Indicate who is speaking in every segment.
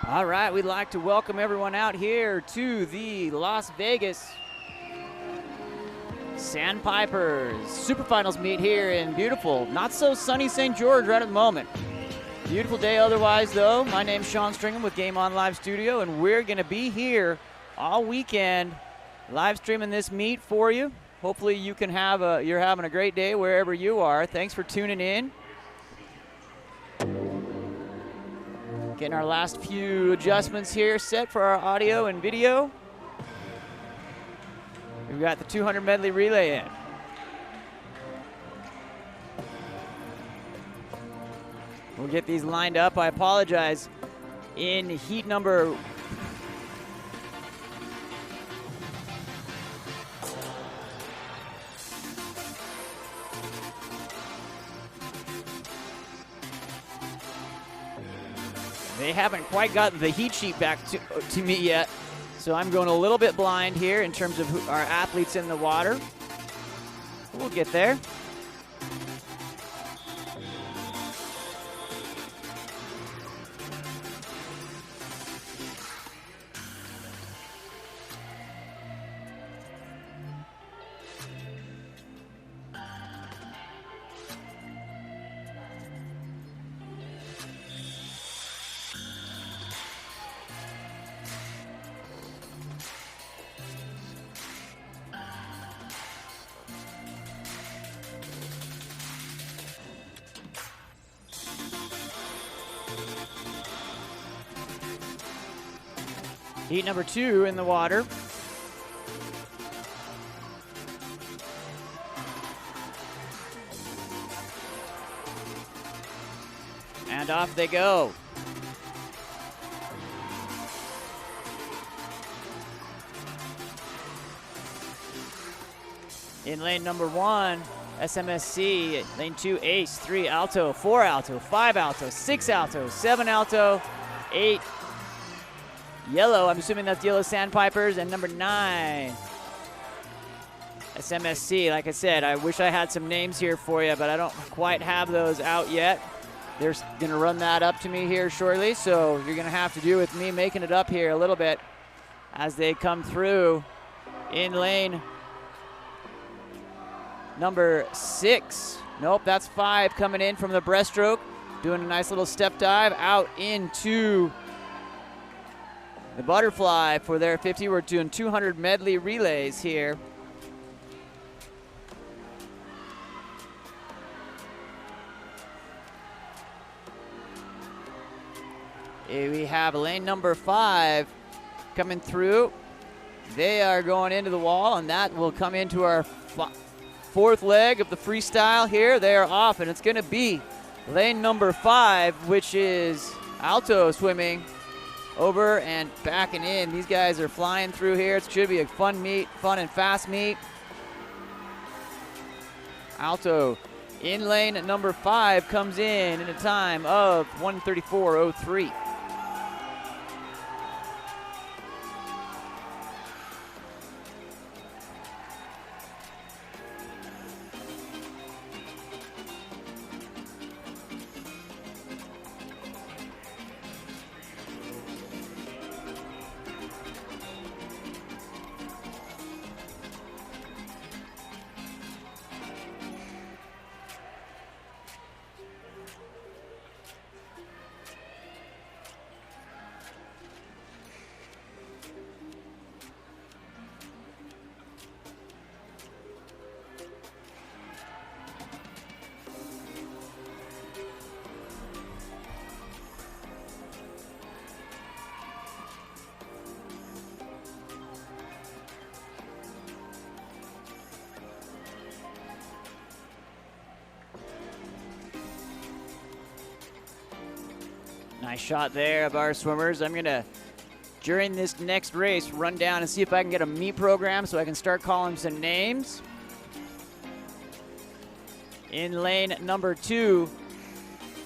Speaker 1: All right, we'd like to welcome everyone out here to the Las Vegas Sandpipers Superfinals meet here in beautiful, not so sunny St. George right at the moment. Beautiful day otherwise, though. My name's Sean Stringham with Game On Live Studio, and we're going to be here all weekend live streaming this meet for you. Hopefully you can you're having a great day wherever you are. Thanks for tuning in. Getting our last few adjustments here set for our audio and video. We've got the 200 medley relay in. We'll get these lined up. I apologize. In heat number they haven't quite gotten the heat sheet back to me yet, so I'm going a little bit blind here in terms of our athletes in the water. We'll get there. Heat number 2 in the water. And off they go. In lane number 1, SMSC. Lane 2, Ace. 3, Alto. 4, Alto. 5, Alto. 6, Alto. 7, Alto. 8, Yellow. I'm assuming that's Yellow Sandpipers. And number 9, SMSC. Like I said, I wish I had some names here for you, but I don't quite have those out yet. They're going to run that up to me here shortly, so you're going to have to do with me making it up here a little bit as they come through in lane number 6. Nope, that's 5 coming in from the breaststroke, doing a nice little step dive out into the butterfly for their 50. We're doing 200 medley relays here. Here we have lane number 5 coming through. They are going into the wall, and that will come into our 4th leg of the freestyle here. They are off, and it's going to be lane number 5, which is Alto swimming over and backing in. These guys are flying through here. It should be a fun meet, fun and fast meet. Alto in lane at number 5 comes in a time of 1:34.03. Nice shot there of our swimmers. I'm going to, during this next race, run down and see if I can get a meet program so I can start calling some names. In lane number 2,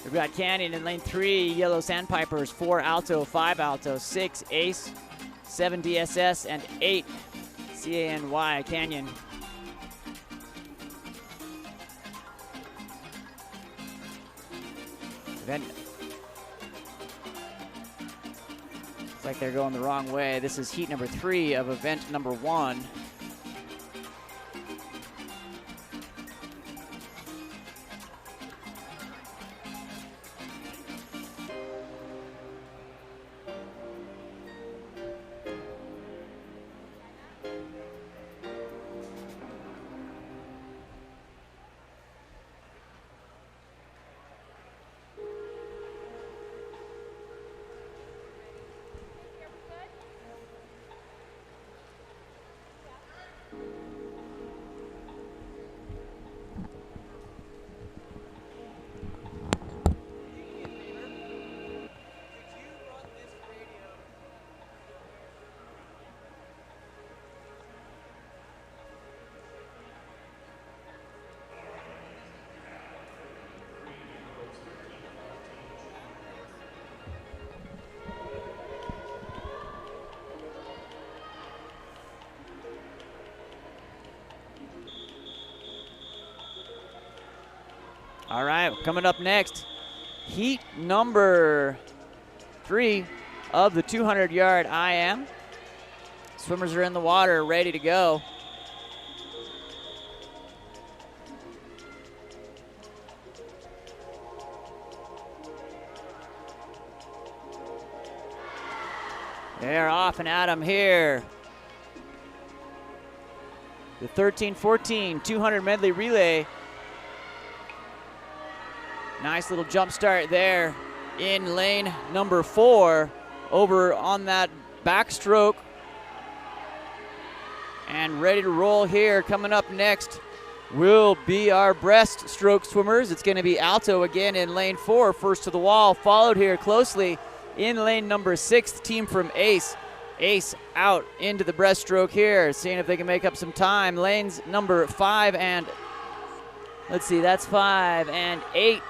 Speaker 1: we've got Canyon. In lane 3, Yellow Sandpipers. 4, Alto. 5, Alto. 6, Ace. 7, DSS. And 8, CANY, Canyon. Then Looks like they're going the wrong way. This is heat number 3 of event number 1. All right, coming up next, heat number 3 of the 200-yard IM. Swimmers are in the water, ready to go. They're off and at 'em here. The 13-14 200 medley relay. Nice little jump start there in lane number 4 over on that backstroke. And ready to roll here. Coming up next will be our breaststroke swimmers. It's going to be Alto again in lane 4, first to the wall, followed here closely in lane number 6, the team from Ace. Ace out into the breaststroke here, seeing if they can make up some time. Lanes number 5 and, let's see, that's 5 and 8.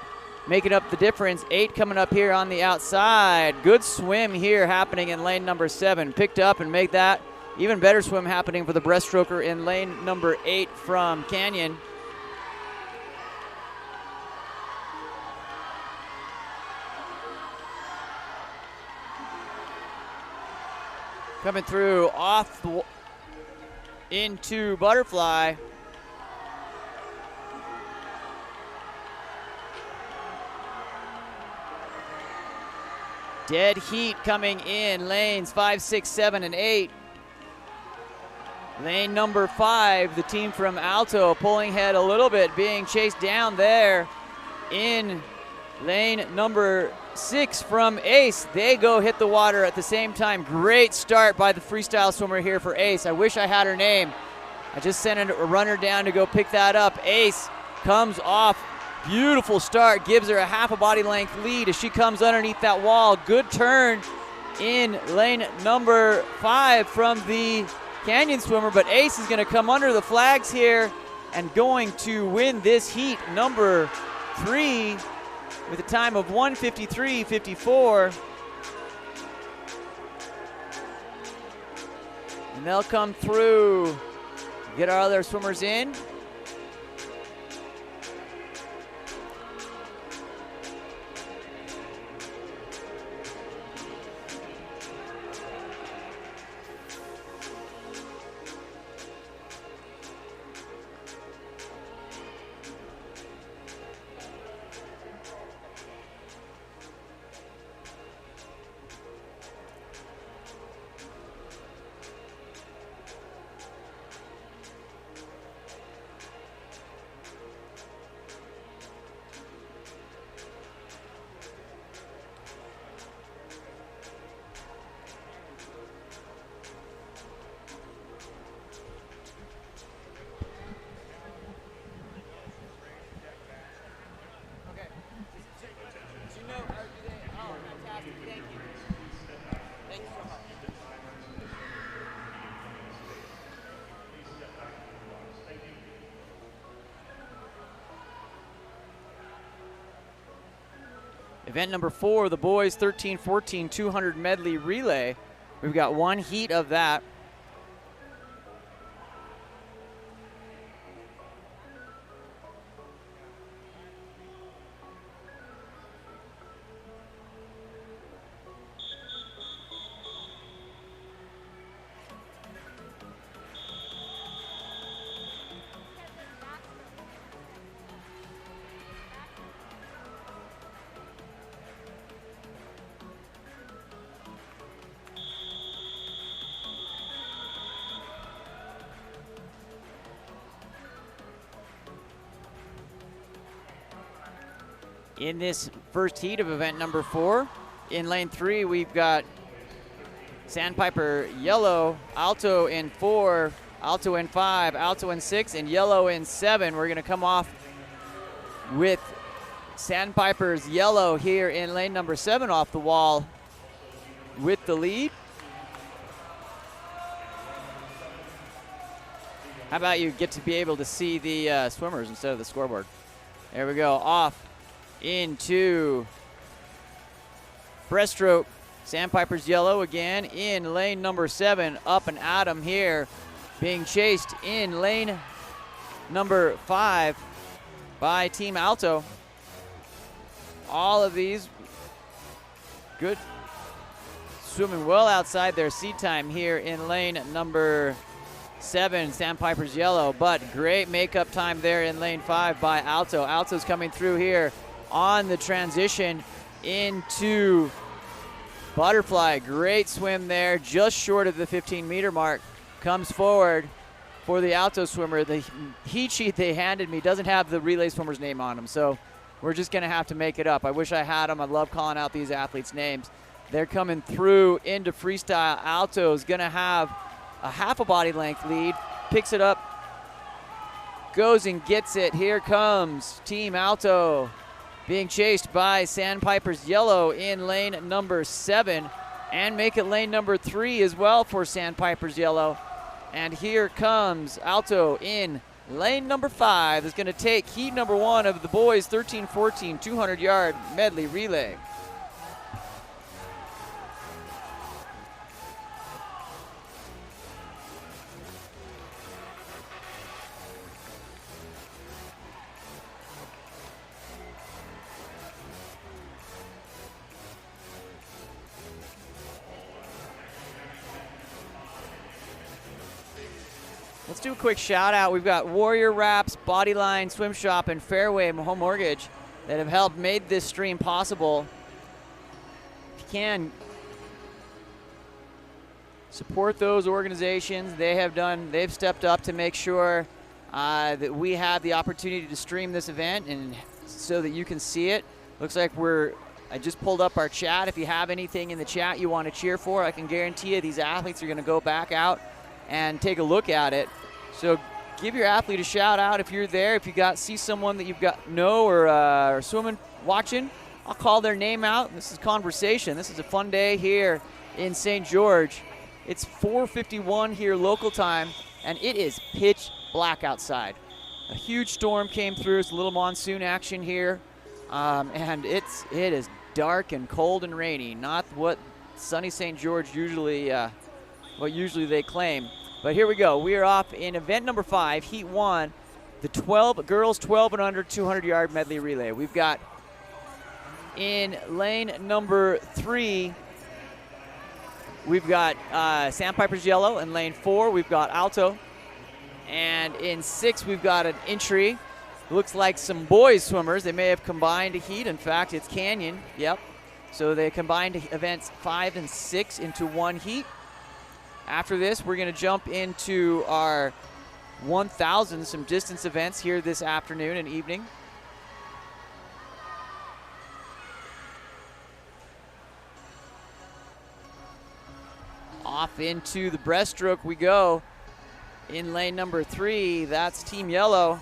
Speaker 1: Making up the difference. 8 coming up here on the outside. Good swim here happening in lane number 7. Picked up and made that even better swim happening for the breaststroker in lane number 8 from Canyon. Coming through off the into butterfly. Dead heat coming in lanes 5, 6, 7, and 8. Lane number 5, the team from Alto pulling ahead a little bit, being chased down there in lane number 6 from Ace. They go hit the water at the same time. Great start by the freestyle swimmer here for Ace. I wish I had her name. I just sent a runner down to go pick that up. Ace comes off. Beautiful start, gives her a half a body length lead as she comes underneath that wall. Good turn in lane number 5 from the Canyon swimmer, but Ace is gonna come under the flags here and going to win this heat number 3 with a time of 1:53.54. And they'll come through, get our other swimmers in. Event number 4, the boys 13-14 200 medley relay. We've got one heat of that. in this first heat of event number 4. In lane 3, we've got Sandpiper Yellow, Alto in 4, Alto in 5, Alto in 6, and Yellow in 7. We're going to come off with Sandpipers Yellow here in lane number 7 off the wall with the lead. How about you get to be able to see the swimmers instead of the scoreboard? There we go, off into Breaststroke. Sandpipers Yellow again in lane number 7, up and at 'em here, being chased in lane number 5 by Team Alto. All of these good, swimming well outside their seat time here in lane number 7, Sandpipers Yellow, but great makeup time there in lane 5 by Alto. Alto's coming through here on the transition into Butterfly. Great swim there, just short of the 15-meter mark. Comes forward for the Alto swimmer. The heat sheet they handed me doesn't have the relay swimmer's name on them, so we're just going to have to make it up. I wish I had them. I love calling out these athletes' names. They're coming through into freestyle. Alto's going to have a half a body length lead. Picks it up, goes and gets it. Here comes Team Alto, being chased by Sandpipers Yellow in lane number 7, and make it lane number 3 as well for Sandpipers Yellow. And here comes Alto in lane number 5. Is going to take heat number 1 of the boys 13-14 200-yard medley relay. Let's do a quick shout out. We've got Warrior Wraps, Bodyline, Swim Shop, and Fairway Home Mortgage that have helped made this stream possible. If you can, support those organizations. They've stepped up to make sure that we have the opportunity to stream this event and so that you can see it. Looks like I just pulled up our chat. If you have anything in the chat you want to cheer for, I can guarantee you these athletes are going to go back out and take a look at it. So give your athlete a shout out if you're there. If you see someone that you've got or swimming, watching, I'll call their name out. This is conversation. This is a fun day here in St. George. It's 4:51 here local time, and it is pitch black outside. A huge storm came through. It's a little monsoon action here, and it is dark and cold and rainy. Not what sunny St. George usually they claim. But here we go. We are off in event number 5, heat 1, the girls 12 and under 200-yard medley relay. We've got in lane number 3, we've got Sandpipers Yellow. In lane 4, we've got Alto. And in 6, we've got an entry. Looks like some boys swimmers. They may have combined a heat. In fact, it's Canyon. Yep. So they combined events 5 and 6 into one heat. After this, we're going to jump into our 1,000, some distance events here this afternoon and evening. Off into the breaststroke we go. In lane number 3, that's Team Yellow.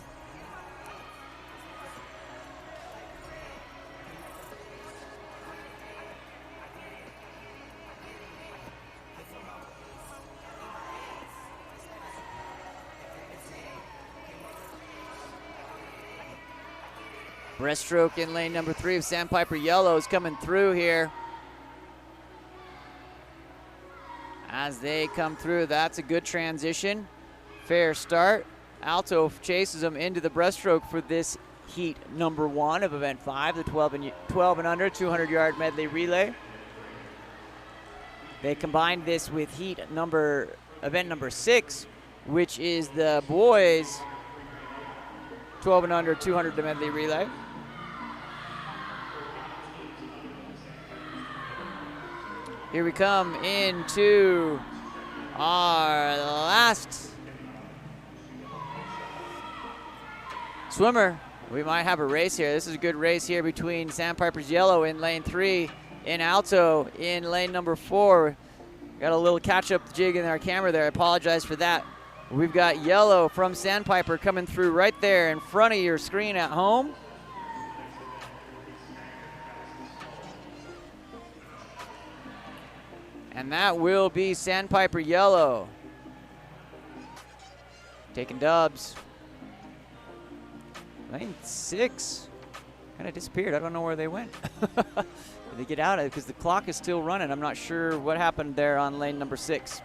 Speaker 1: Breaststroke in lane number 3 of Sandpiper Yellow is coming through here. As they come through, that's a good transition. Fair start. Alto chases them into the breaststroke for this heat number 1 of event 5, the 12 and under 200-yard medley relay. They combined this with event number 6, which is the boys 12 and under 200 medley relay. Here we come into our last swimmer We might have a race here. This is a good race here between Sandpipers Yellow in lane 3 and Alto in lane number 4. Got a little catch-up jig in our camera there. I apologize for that. We've got Yellow from Sandpiper coming through right there in front of your screen at home. And that will be Sandpiper Yellow taking dubs. Lane 6 kind of disappeared. I don't know where they went. Did they get out of it? Because the clock is still running. I'm not sure what happened there on lane number 6.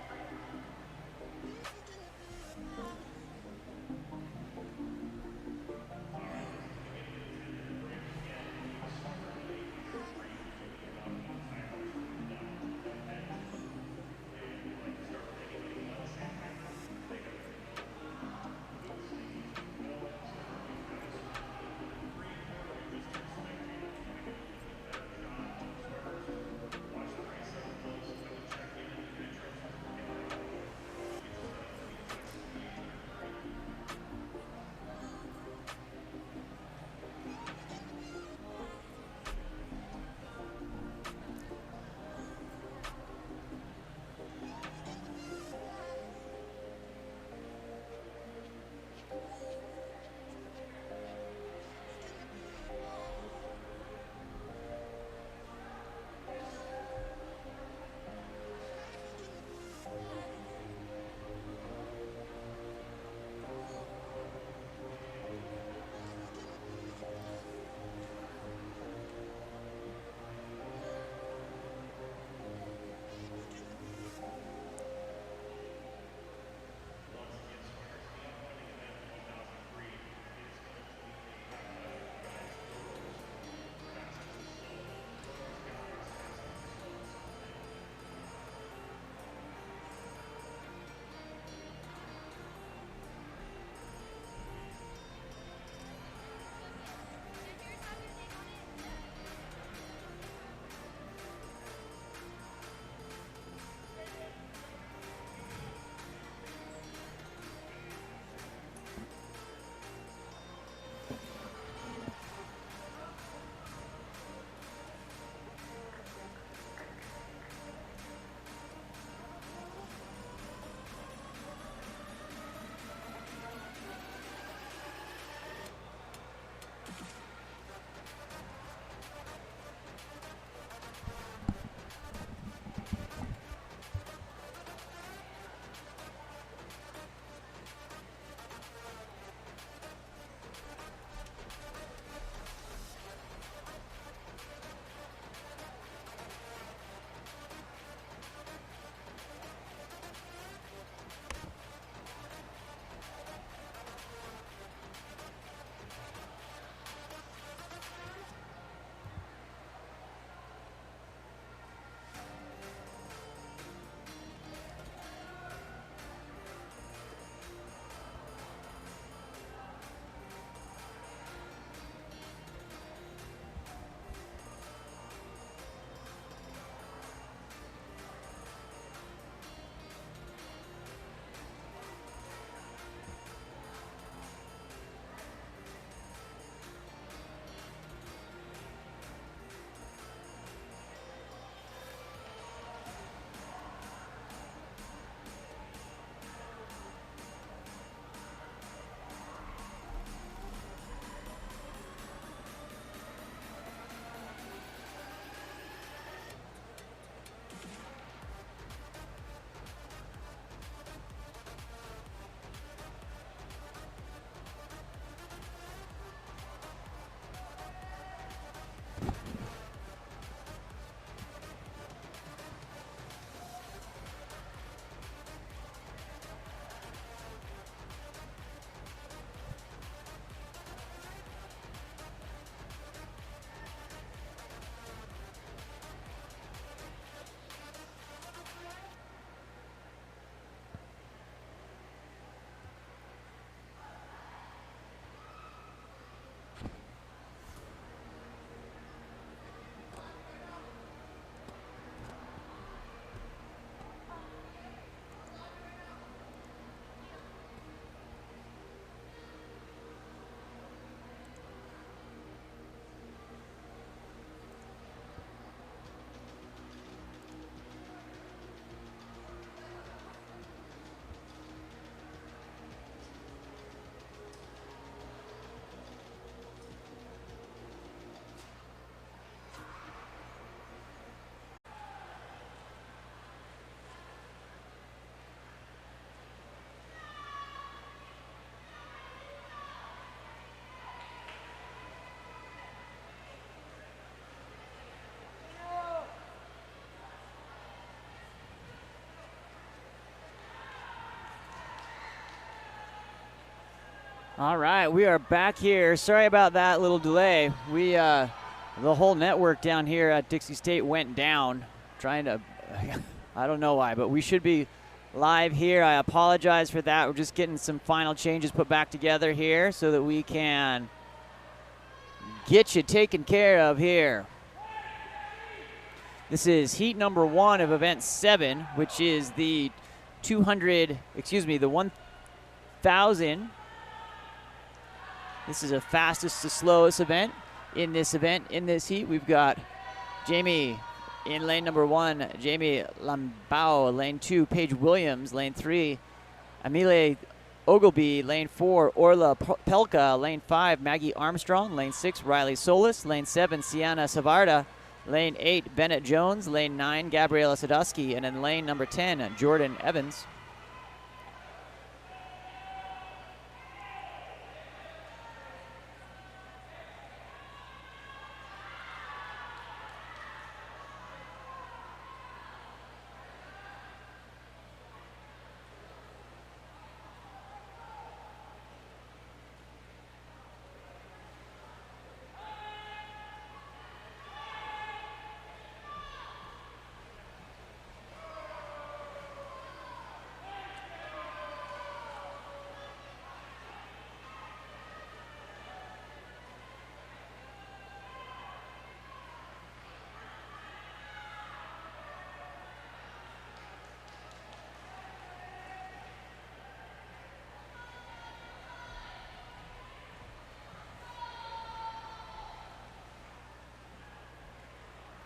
Speaker 1: All right, we are back here. Sorry about that little delay. The whole network down here at Dixie State went down. Trying to, I don't know why, but we should be live here. I apologize for that. We're just getting some final changes put back together here so that we can get you taken care of here. This is heat number 1 of event 7, which is the 1,000. This is a fastest to slowest event. In this heat, we've got Jamie in lane number 1, Jamie Lambao, lane 2, Paige Williams, lane 3, Amile Ogilby, lane 4, Orla Pelka, lane 5, Maggie Armstrong, lane 6, Riley Solis, lane 7, Sienna Savarda, lane 8, Bennett Jones, lane 9, Gabriela Sadusky, and in lane number 10, Jordan Evans.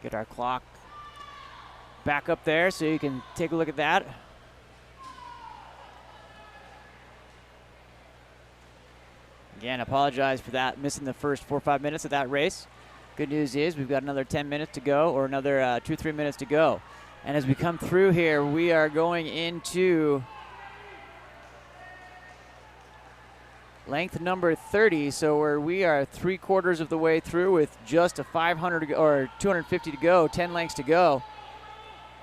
Speaker 1: Get our clock back up there so you can take a look at that. Again, apologize for that, missing the first 4 or 5 minutes of that race. Good news is we've got another 10 minutes to go, or another 2 or 3 minutes to go. And as we come through here, we are going into length number 30, so we are 3/4 of the way through with just a 500 or 250 to go, 10 lengths to go.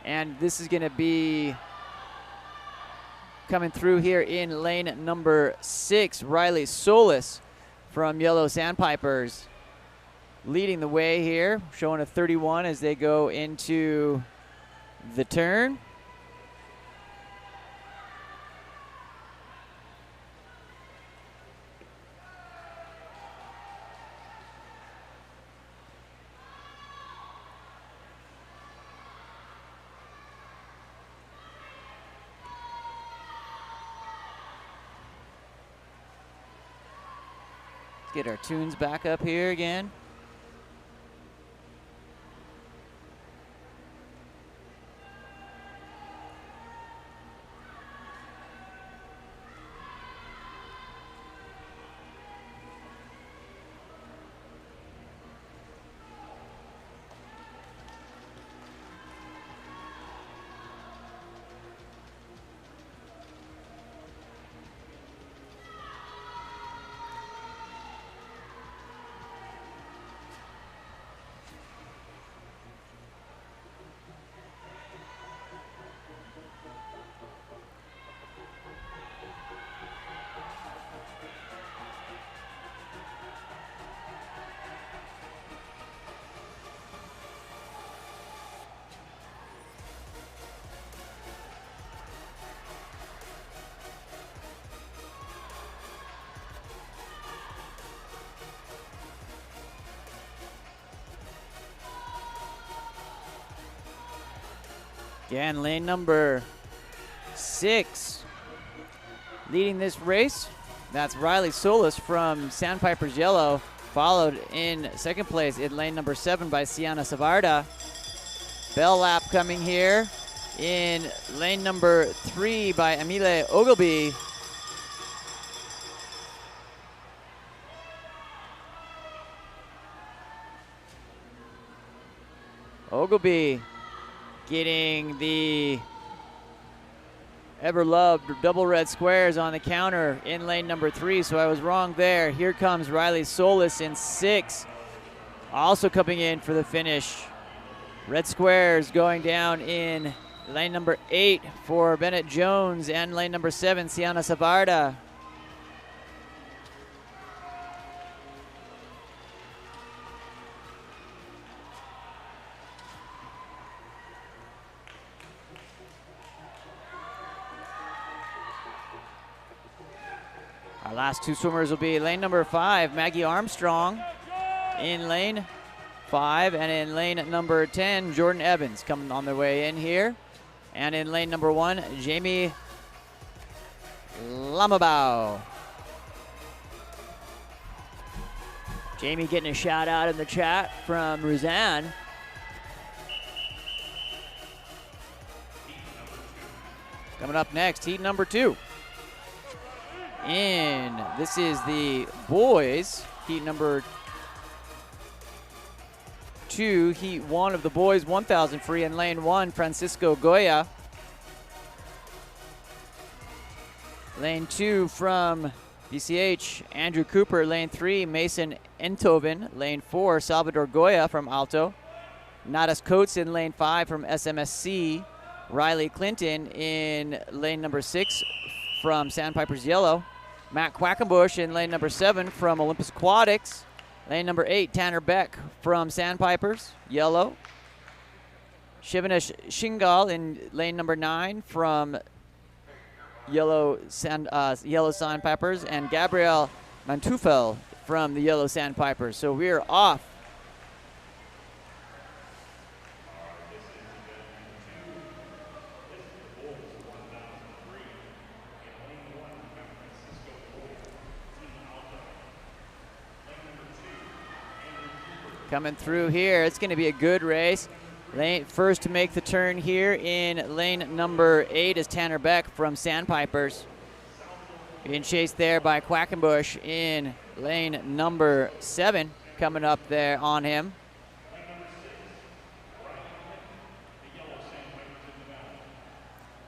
Speaker 1: And this is going to be coming through here in lane number 6, Riley Solis from Yellow Sandpipers leading the way here, showing a 31 as they go into the turn. Get our tunes back up here again. Again, lane number 6 leading this race. That's Riley Solis from Sandpipers Yellow, followed in second place in lane number 7 by Sienna Savarda. Bell lap coming here in lane number 3 by Amile Ogilby. Ogilby getting the ever-loved double red squares on the counter in lane number 3, so I was wrong there. Here comes Riley Solis in 6, also coming in for the finish. Red squares going down in lane number 8 for Bennett Jones and lane number 7, Sienna Savarda. Our last two swimmers will be lane number 5, Maggie Armstrong in lane 5, and in lane number 10, Jordan Evans coming on their way in here. And in lane number 1, Jamie Lamabau. Jamie getting a shout out in the chat from Roseanne. Coming up next, heat number 2. And this is the boys, heat number 2, heat 1 of the boys 1,000 free. In lane 1, Francisco Goya. Lane 2 from BCH, Andrew Cooper. Lane 3, Mason Enthoven. Lane 4, Salvador Goya from Alto. Nadas Coates in lane 5 from SMSC. Riley Clinton in lane number 6 from Sandpipers Yellow. Matt Quackenbush in lane number 7 from Olympus Aquatics. Lane number 8, Tanner Beck from Sandpipers Yellow. Shivana Shingal in lane number 9 from Yellow Sandpipers, and Gabrielle Mantufel from the Yellow Sandpipers. So we're off. Coming through here, it's going to be a good race. First to make the turn here in lane number 8 is Tanner Beck from Sandpipers. Being chased there by Quackenbush in lane number 7, coming up there on him.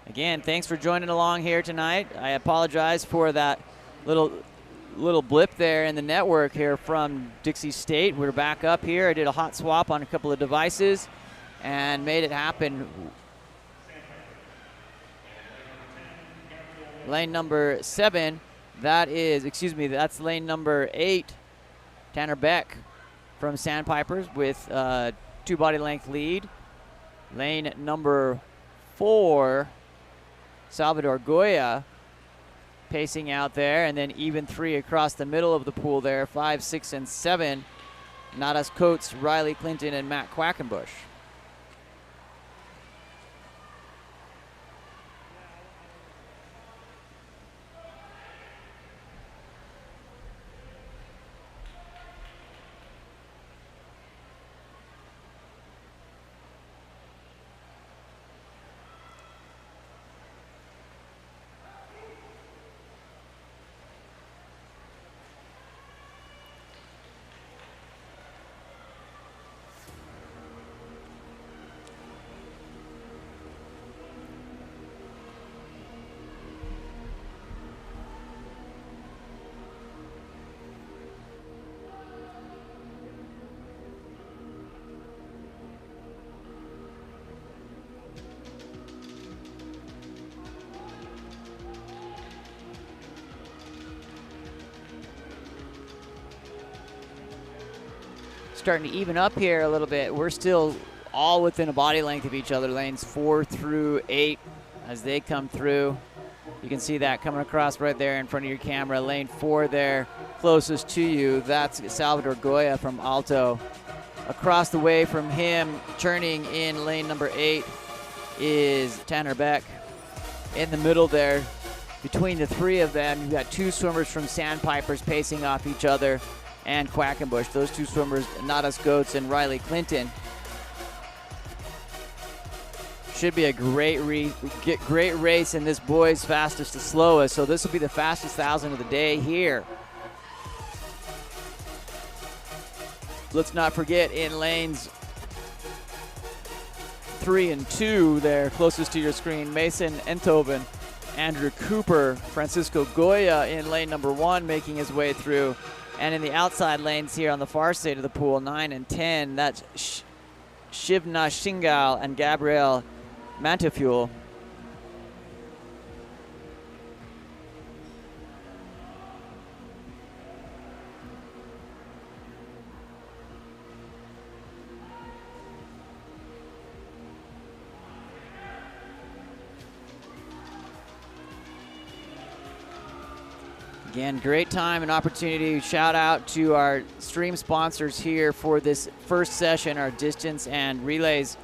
Speaker 1: Again, thanks for joining along here tonight. I apologize for that little blip there in the network here from Dixie State. We're back up here. I did a hot swap on a couple of devices and made it happen. Lane number 7, that's lane number 8, Tanner Beck from Sandpipers with 2 body length lead. Lane number 4, Salvador Goya pacing out there, and then even 3 across the middle of the pool there, 5, 6, and 7, Nadas Coates, Riley Clinton, and Matt Quackenbush. Starting to even up here a little bit. We're still all within a body length of each other, lanes 4 through 8 as they come through. You can see that coming across right there in front of your camera. Lane 4 there, closest to you, that's Salvador Goya from Alto. Across the way from him, turning in lane number 8, is Tanner Beck. In the middle there, between the 3 of them, you've got 2 swimmers from Sandpipers pacing off each other, and Quackenbush. Those 2 swimmers, Nadas Goetz and Riley Clinton. Should be a great race in this boys fastest to slowest. So this will be the fastest 1,000 of the day here. Let's not forget in lanes 3 and 2 there, closest to your screen, Mason Enthoven, Andrew Cooper, Francisco Goya in lane number 1 making his way through. And in the outside lanes here on the far side of the pool, 9 and 10, that's Shivna Shingal and Gabrielle Mantefuel. Again, great time and opportunity. Shout out to our stream sponsors here for this first session, our distance and relays,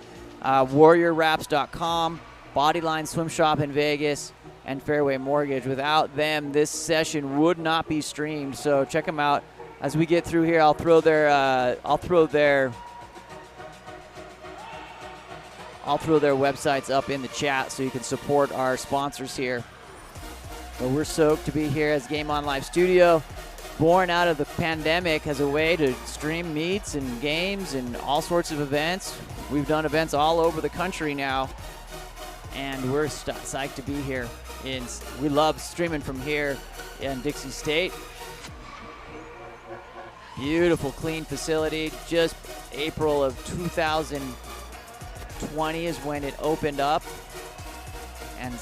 Speaker 1: warriorwraps.com, Bodyline Swim Shop in Vegas, and Fairway Mortgage. Without them, this session would not be streamed, so check them out. As we get through here, I'll throw their websites up in the chat so you can support our sponsors here. But we're stoked to be here as Game On Live Studio, born out of the pandemic as a way to stream meets and games and all sorts of events. We've done events all over the country now, and we're psyched to be here. We love streaming from here in Dixie State. Beautiful, clean facility. Just April of 2020 is when it opened up, and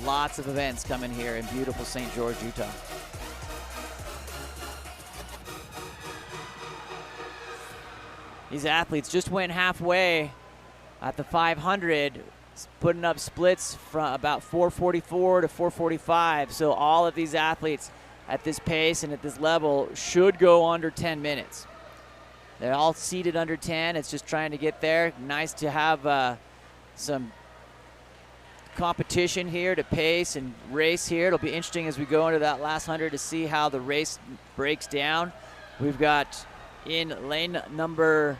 Speaker 1: lots of events coming here in beautiful St. George, Utah. These athletes just went halfway at the 500, putting up splits from about 4:44 to 4:45. So all of these athletes at this pace and at this level should go under 10 minutes. They're all seated under 10. It's just trying to get there. Nice to have some competition here to pace and race here. It'll be interesting as we go into that last 100 to see how the race breaks down. We've got in lane number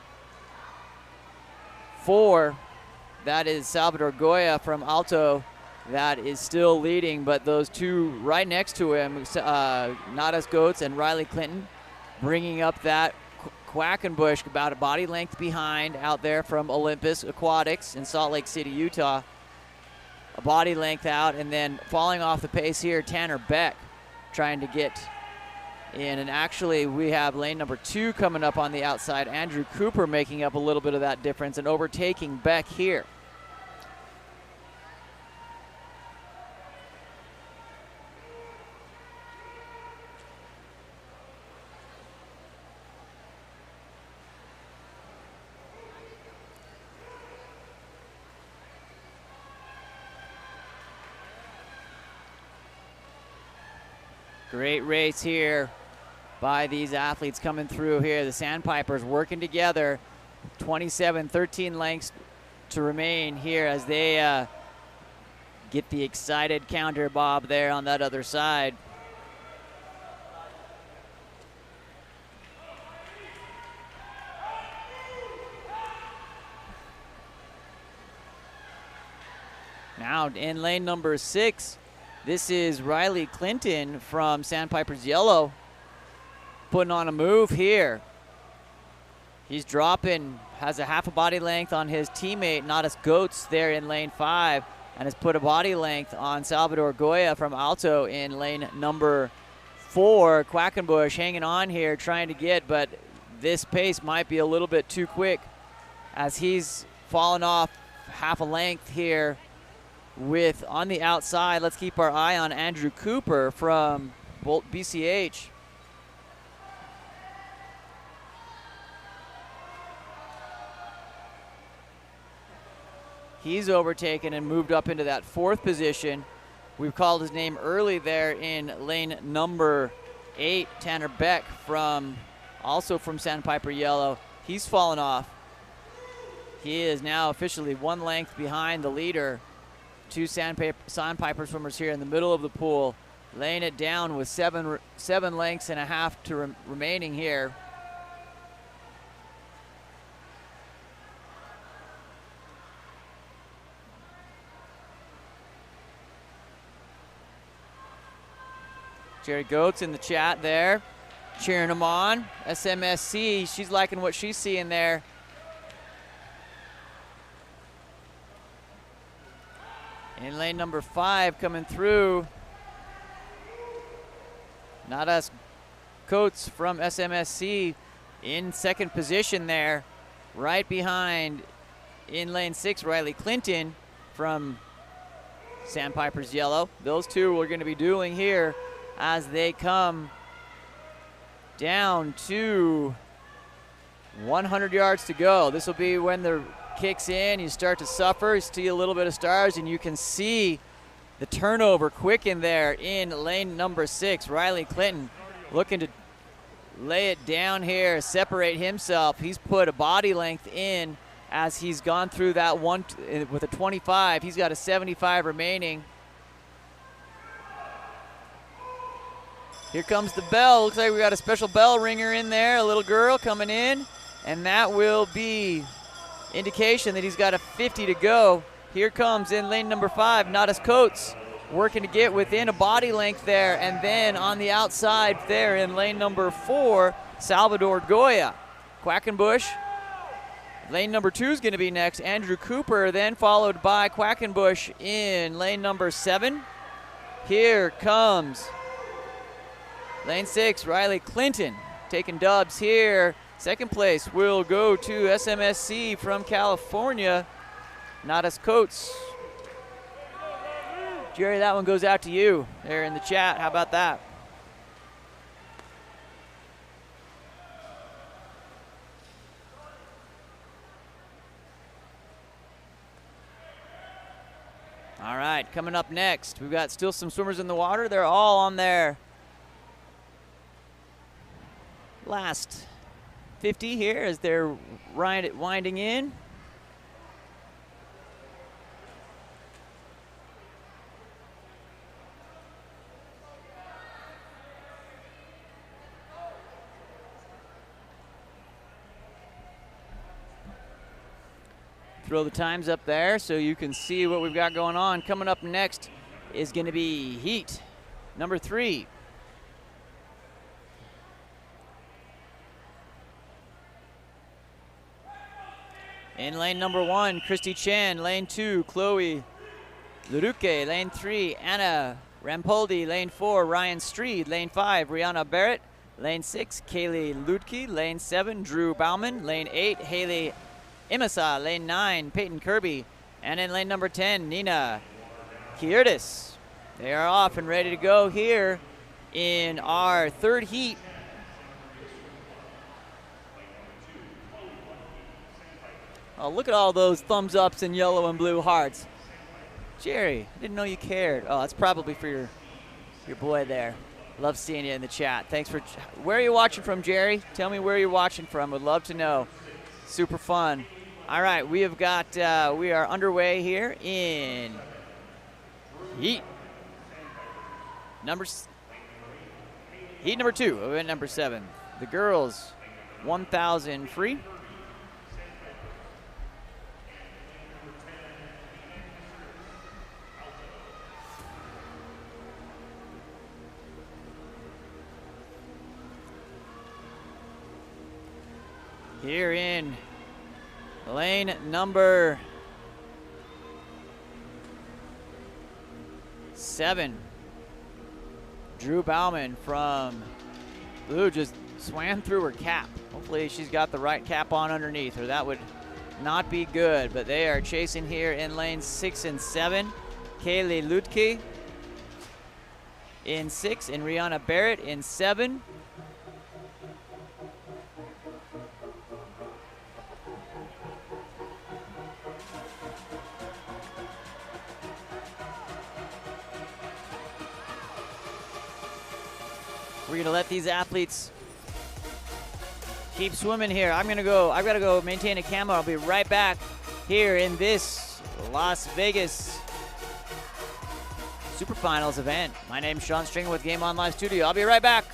Speaker 1: 4, that is Salvador Goya from Alto, that is still leading, but those two right next to him, Nadas Goetz and Riley Clinton, bringing up that Quackenbush about a body length behind out there from Olympus Aquatics in Salt Lake City, Utah. A body length out, and then falling off the pace here, Tanner Beck trying to get in. And actually, we have lane number 2 coming up on the outside. Andrew Cooper making up a little bit of that difference and overtaking Beck here. Great race here by these athletes coming through here. The Sandpipers working together. 13 lengths to remain here as they get the excited counter bob there on that other side. Now in lane number 6, this is Riley Clinton from Sandpipers Yellow putting on a move here. He's dropping, has a half a body length on his teammate, Nadas Goetz, there in lane 5, and has put a body length on Salvador Goya from Alto in lane number 4. Quackenbush hanging on here, trying to get, but this pace might be a little bit too quick as he's fallen off half a length here. With on the outside, let's keep our eye on Andrew Cooper from Bolt BCH. He's overtaken and moved up into that 4th position. We've called his name early there in lane number 8, Tanner Beck also from Sandpiper Yellow. He's fallen off. He is now officially 1 length behind the leader. 2 Sandpiper swimmers here in the middle of the pool, laying it down with 7 lengths and a half to remaining here. Jerry Goetz in the chat there, cheering him on. SMSC, she's liking what she's seeing there. In lane number 5 coming through, Nadas Coates from SMSC in 2nd position there, right behind in lane 6, Riley Clinton from Sandpipers Yellow. Those two are going to be dueling here as they come down to 100 yards to go. This will be when the kicks in, you start to suffer, you see a little bit of stars, and you can see The turnover quick in there in lane number 6. Riley Clinton looking to lay it down here, separate himself. He's put a body length in as he's gone through that one with a 25. He's got a 75 remaining. Here comes the bell. Looks like we got a special bell ringer in there, a little girl coming in, and that will be indication that he's got a 50 to go. Here comes in lane number 5, Nadas Coates, working to get within a body length there, and then on the outside there in lane number 4, Salvador Goya. Quackenbush, lane number 2 is going to be next. Andrew Cooper, then followed by Quackenbush in lane number 7. Here comes lane 6, Riley Clinton, taking dubs here. Second place will go to SMSC from California, Nadas Coates. Jerry, that one goes out to you there in the chat. How about that? All right, coming up next, we've got still some swimmers in the water. They're all on their last 50 here as they're winding in. Throw the times up there so you can see what we've got going on. Coming up next is going to be heat number 3. In lane number 1, Christy Chen. Lane 2, Chloe Luruke. Lane 3, Anna Rampoldi. Lane 4, Ryan Streed. Lane 5, Rihanna Barrett. Lane 6, Kaylee Ludke. Lane 7, Drew Bauman. Lane 8, Haley Imasa. Lane 9, Peyton Kirby. And in lane number 10, Nina Kiertis. They are off and ready to go here in our third heat. Oh, look at all those thumbs ups and yellow and blue hearts. Jerry, I didn't know you cared. Oh, that's probably for your boy there. Love seeing you in the chat. Thanks for, where are you watching from, Jerry? Tell me where you're watching from. Would love to know. Super fun. All right, we have got, we are underway here in heat number 2, event number 7. The girls, 1,000 free. Here in lane number 7, Drew Bauman from Blue just swam through her cap. Hopefully she's got the right cap on underneath, or that would not be good. But they are chasing here in lanes 6 and 7. Kaylee Lutke in 6 and Rihanna Barrett in 7. We're gonna let these athletes keep swimming here. I've gotta go maintain a camera. I'll be right back here in this Las Vegas Superfinals event. My name's Sean Stringer with Game On Live Studio. I'll be right back.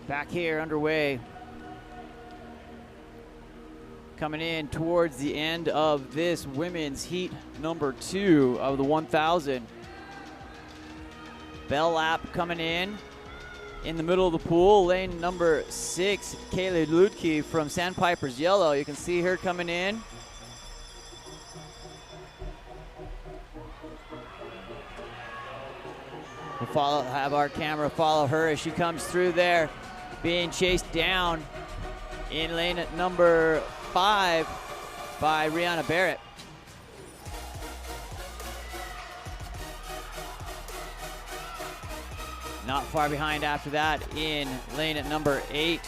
Speaker 1: Back here underway. Coming in towards the end of this women's heat number 2 of the 1,000. Bell lap coming in the middle of the pool. Lane number 6, Kaylee Ludke from Sandpipers Yellow. You can see her coming in. We'll have our camera follow her as she comes through there, being chased down in lane number 5 by Rihanna Barrett. Not far behind after that in lane at number 8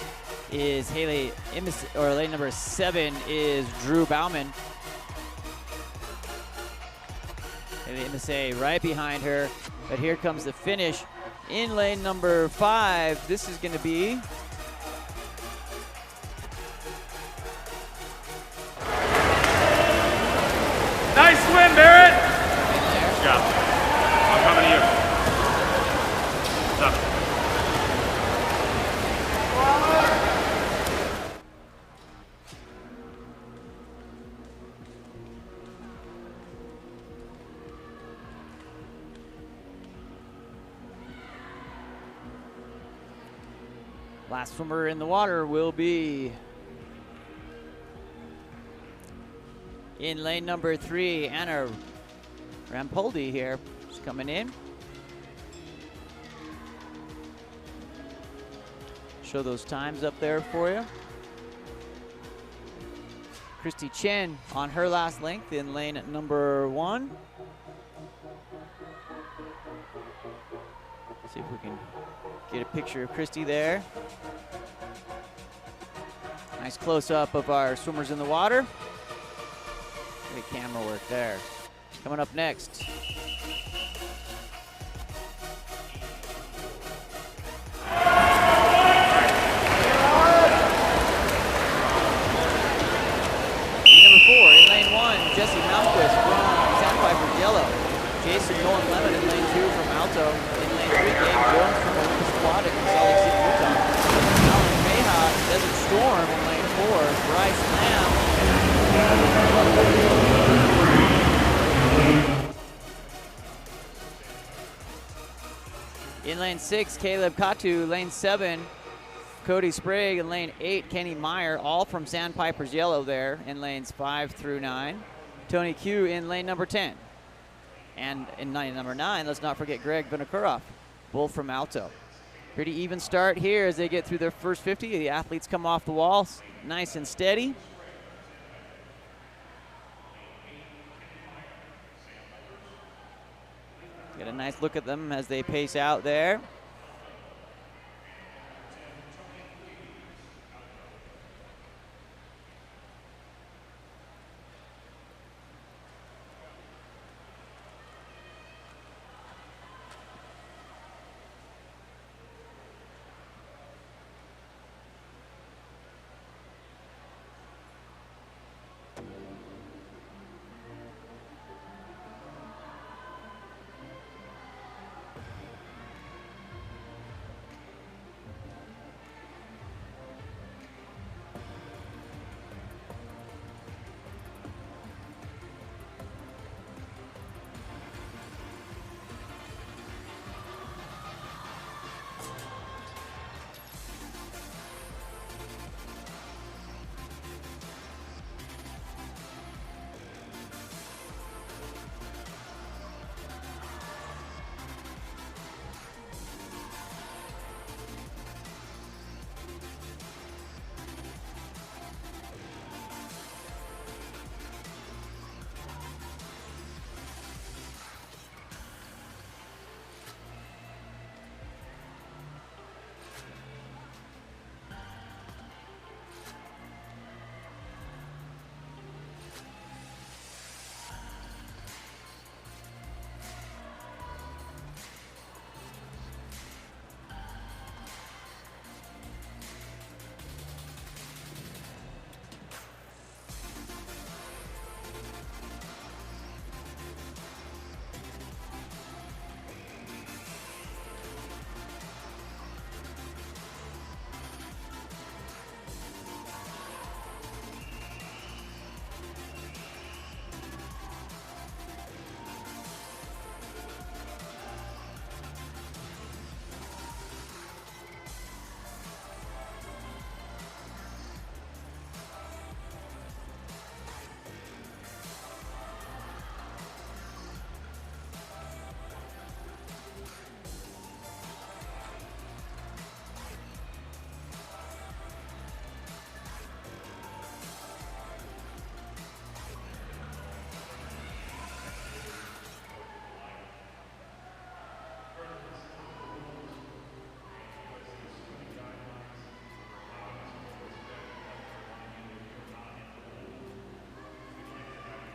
Speaker 1: is Haley Imis, or lane number 7 is Drew Bauman. Haley Imise right behind her, but here comes the finish in lane number 5. This is going to be
Speaker 2: nice swim, Barrett. Good job. I'm coming to you. What's up?
Speaker 1: last swimmer in the water will be in lane number 3, Anna Rampoldi here. She's coming in. Show those times up there for you. Christy Chen on her last length in lane at number 1. See if we can get a picture of Christy there. Nice close-up of our swimmers in the water. Great camera work there. Coming up next. Number 4 in lane 1, Jesse Malmquist from Sandpipers Yellow. Jason Nolan Lemon in lane 2 from Alto. In lane 3, Gabe Jones from Olympus Aquatics in Salt Lake City, Utah. Alan Mayha, Desert Storm in lane 4. Bryce Lamb. In lane 6, Caleb Katu. Lane 7, Cody Sprague. In lane 8, Kenny Meyer, all from Sandpipers Yellow there in lanes 5 through 9. Tony Q in lane number 10. And in lane number 9, let's not forget Greg Vinokurov, both from Alto. Pretty even start here as they get through their first 50. The athletes come off the walls nice and steady. Get a nice look at them as they pace out there.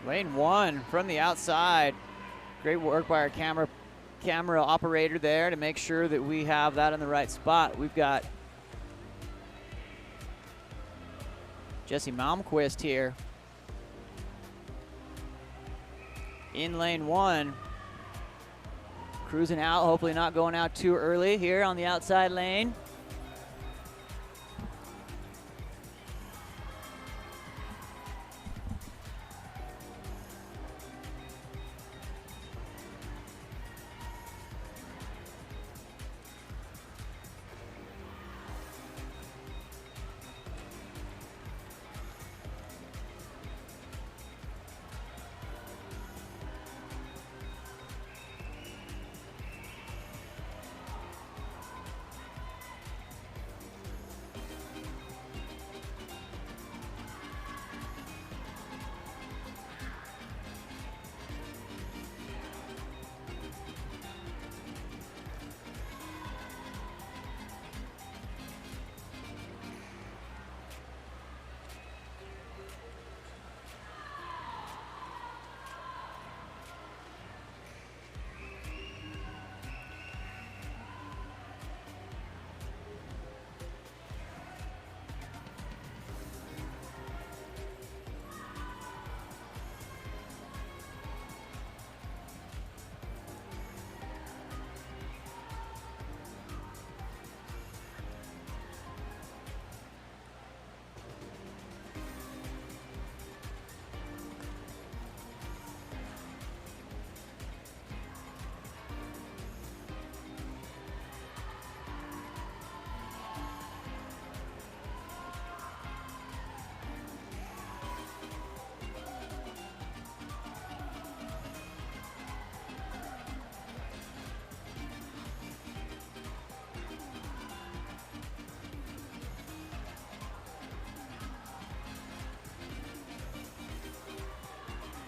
Speaker 1: Lane 1 from the outside. Great work by our camera operator there to make sure that we have that in the right spot. We've got Jesse Malmquist here in lane 1. Cruising out, hopefully not going out too early here on the outside lane.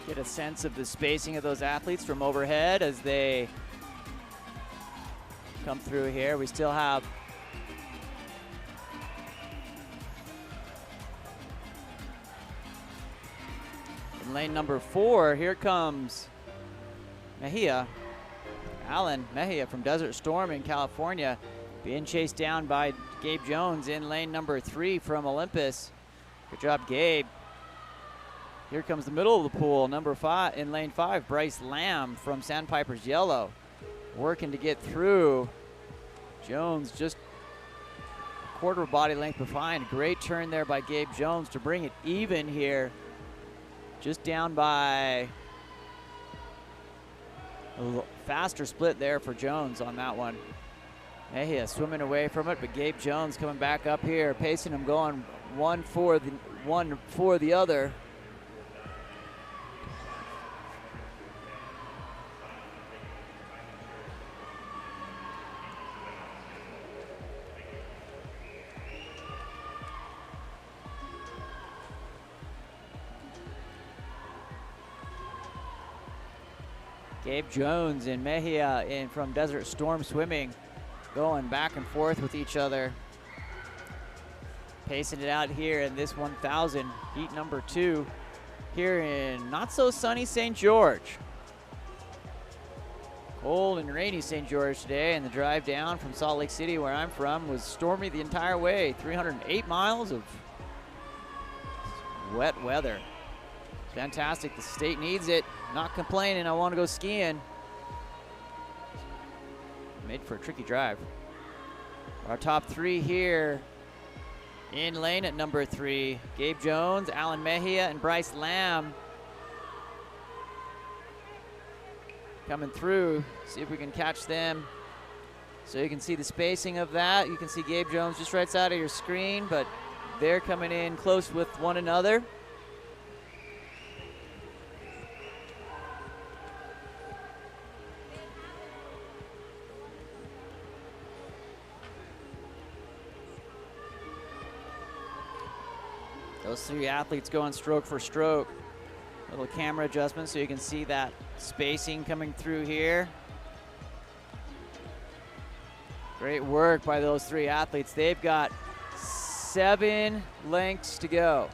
Speaker 1: Get a sense of the spacing of those athletes from overhead as they come through here. We still have in lane number 4, here comes Mejia. Alan Mejia from Desert Storm in California, being chased down by Gabe Jones in lane number 3 from Olympus. Good job, Gabe. Here comes the middle of the pool, number 5 in lane 5, Bryce Lamb from Sandpipers Yellow, working to get through. Jones just a quarter of body length behind. Great turn there by Gabe Jones to bring it even here. Just down by a faster split there for Jones on that one. Mejia swimming away from it, but Gabe Jones coming back up here, pacing him, going one for the other. Gabe Jones and Mejia in from Desert Storm Swimming, going back and forth with each other. Pacing it out here in this 1,000, heat number 2, here in not so sunny St. George. Cold and rainy St. George today, and the drive down from Salt Lake City, where I'm from, was stormy the entire way. 308 miles of wet weather. Fantastic, the state needs it. Not complaining, I want to go skiing. Made for a tricky drive. Our top 3 here in lane at number 3. Gabe Jones, Alan Mejia, and Bryce Lamb coming through. See if we can catch them. So you can see the spacing of that. You can see Gabe Jones just right side of your screen, but they're coming in close with one another. Those 3 athletes going stroke for stroke. Little camera adjustment so you can see that spacing coming through here. Great work by those 3 athletes. They've got 7 lengths to go.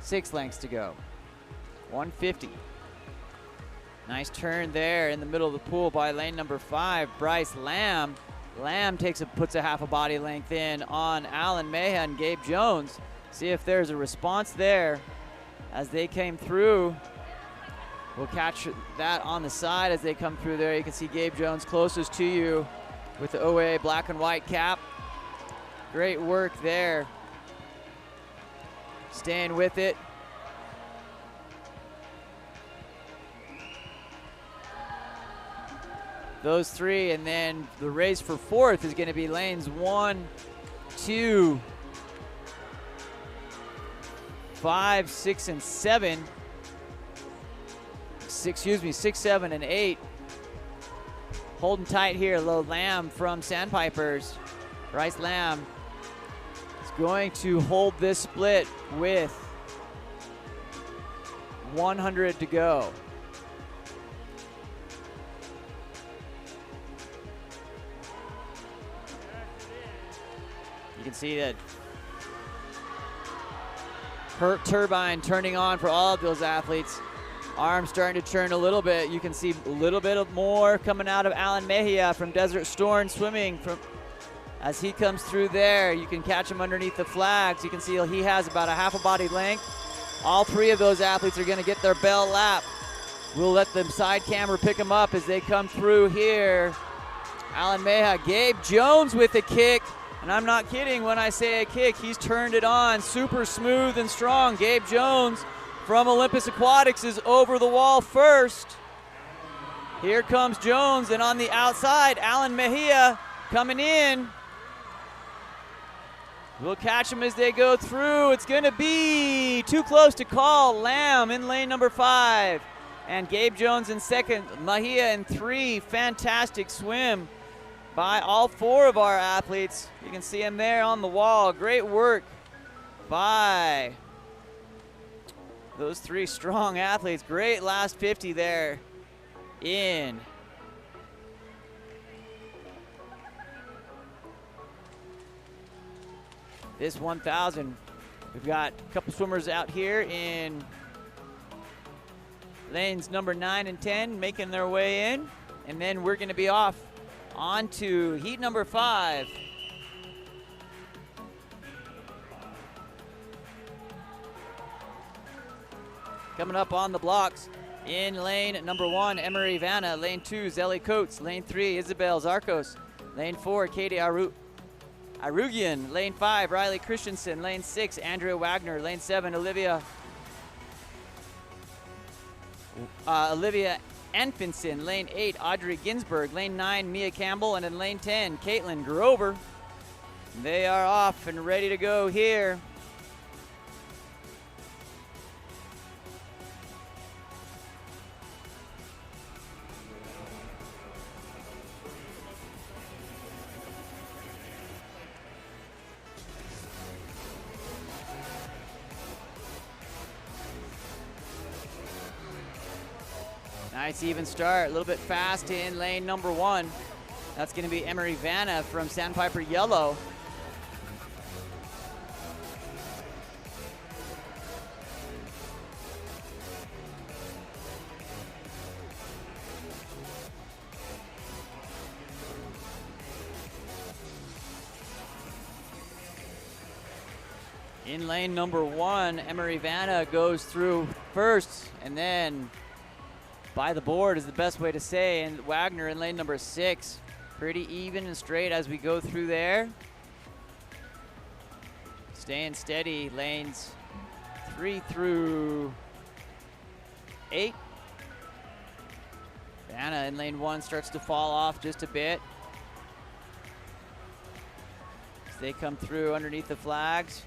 Speaker 1: 6 lengths to go. 150. Nice turn there in the middle of the pool by lane number 5, Bryce Lamb. Lamb puts a half a body length in on Alan Mejia and Gabe Jones. See if there's a response there as they came through. We'll catch that on the side as they come through there. You can see Gabe Jones closest to you with the OA black and white cap. Great work there. Staying with it. Those three, and then the race for 4th is going to be lanes 1, 2, 5, 6, and 7. 6, 7, and 8. Holding tight here, little Lamb from Sandpipers. Bryce Lamb is going to hold this split with 100 to go. You can see that turbine turning on for all of those athletes. Arms starting to turn a little bit. You can see a little bit of more coming out of Alan Mejia from Desert Storm Swimming. As he comes through there, you can catch him underneath the flags. You can see he has about a half a body length. All 3 of those athletes are going to get their bell lap. We'll let the side camera pick them up as they come through here. Alan Mejia, Gabe Jones with a kick. And I'm not kidding when I say a kick. He's turned it on super smooth and strong. Gabe Jones from Olympus Aquatics is over the wall first. Here comes Jones, and on the outside, Alan Mejia coming in. We'll catch them as they go through. It's going to be too close to call. Lamb in lane number 5. And Gabe Jones in 2nd. Mejia in 3. Fantastic swim by all 4 of our athletes. You can see him there on the wall. Great work by those 3 strong athletes. Great last 50 there in. This 1,000, we've got a couple swimmers out here in lanes number 9 and 10 making their way in, and then we're going to be off on to heat number 5. Coming up on the blocks in lane number 1, Emery Vanna. Lane 2, Zelly Coates. Lane 3, Isabel Zarkos. Lane 4, Katie Arugian. Lane 5, Riley Christensen. Lane 6, Andrea Wagner. Lane 7, Olivia Anfinson. Lane 8, Audrey Ginsberg. Lane 9, Mia Campbell. And in lane 10, Caitlin Grover. They are off and ready to go here. Nice even start, a little bit fast in lane number 1. That's going to be Emery Vanna from Sandpiper Yellow. In lane number 1, Emery Vanna goes through first, and then by the board is the best way to say, and Wagner in lane number 6. Pretty even and straight as we go through there. Staying steady, lanes 3 through 8. Vanna in lane 1 starts to fall off just a bit as they come through underneath the flags.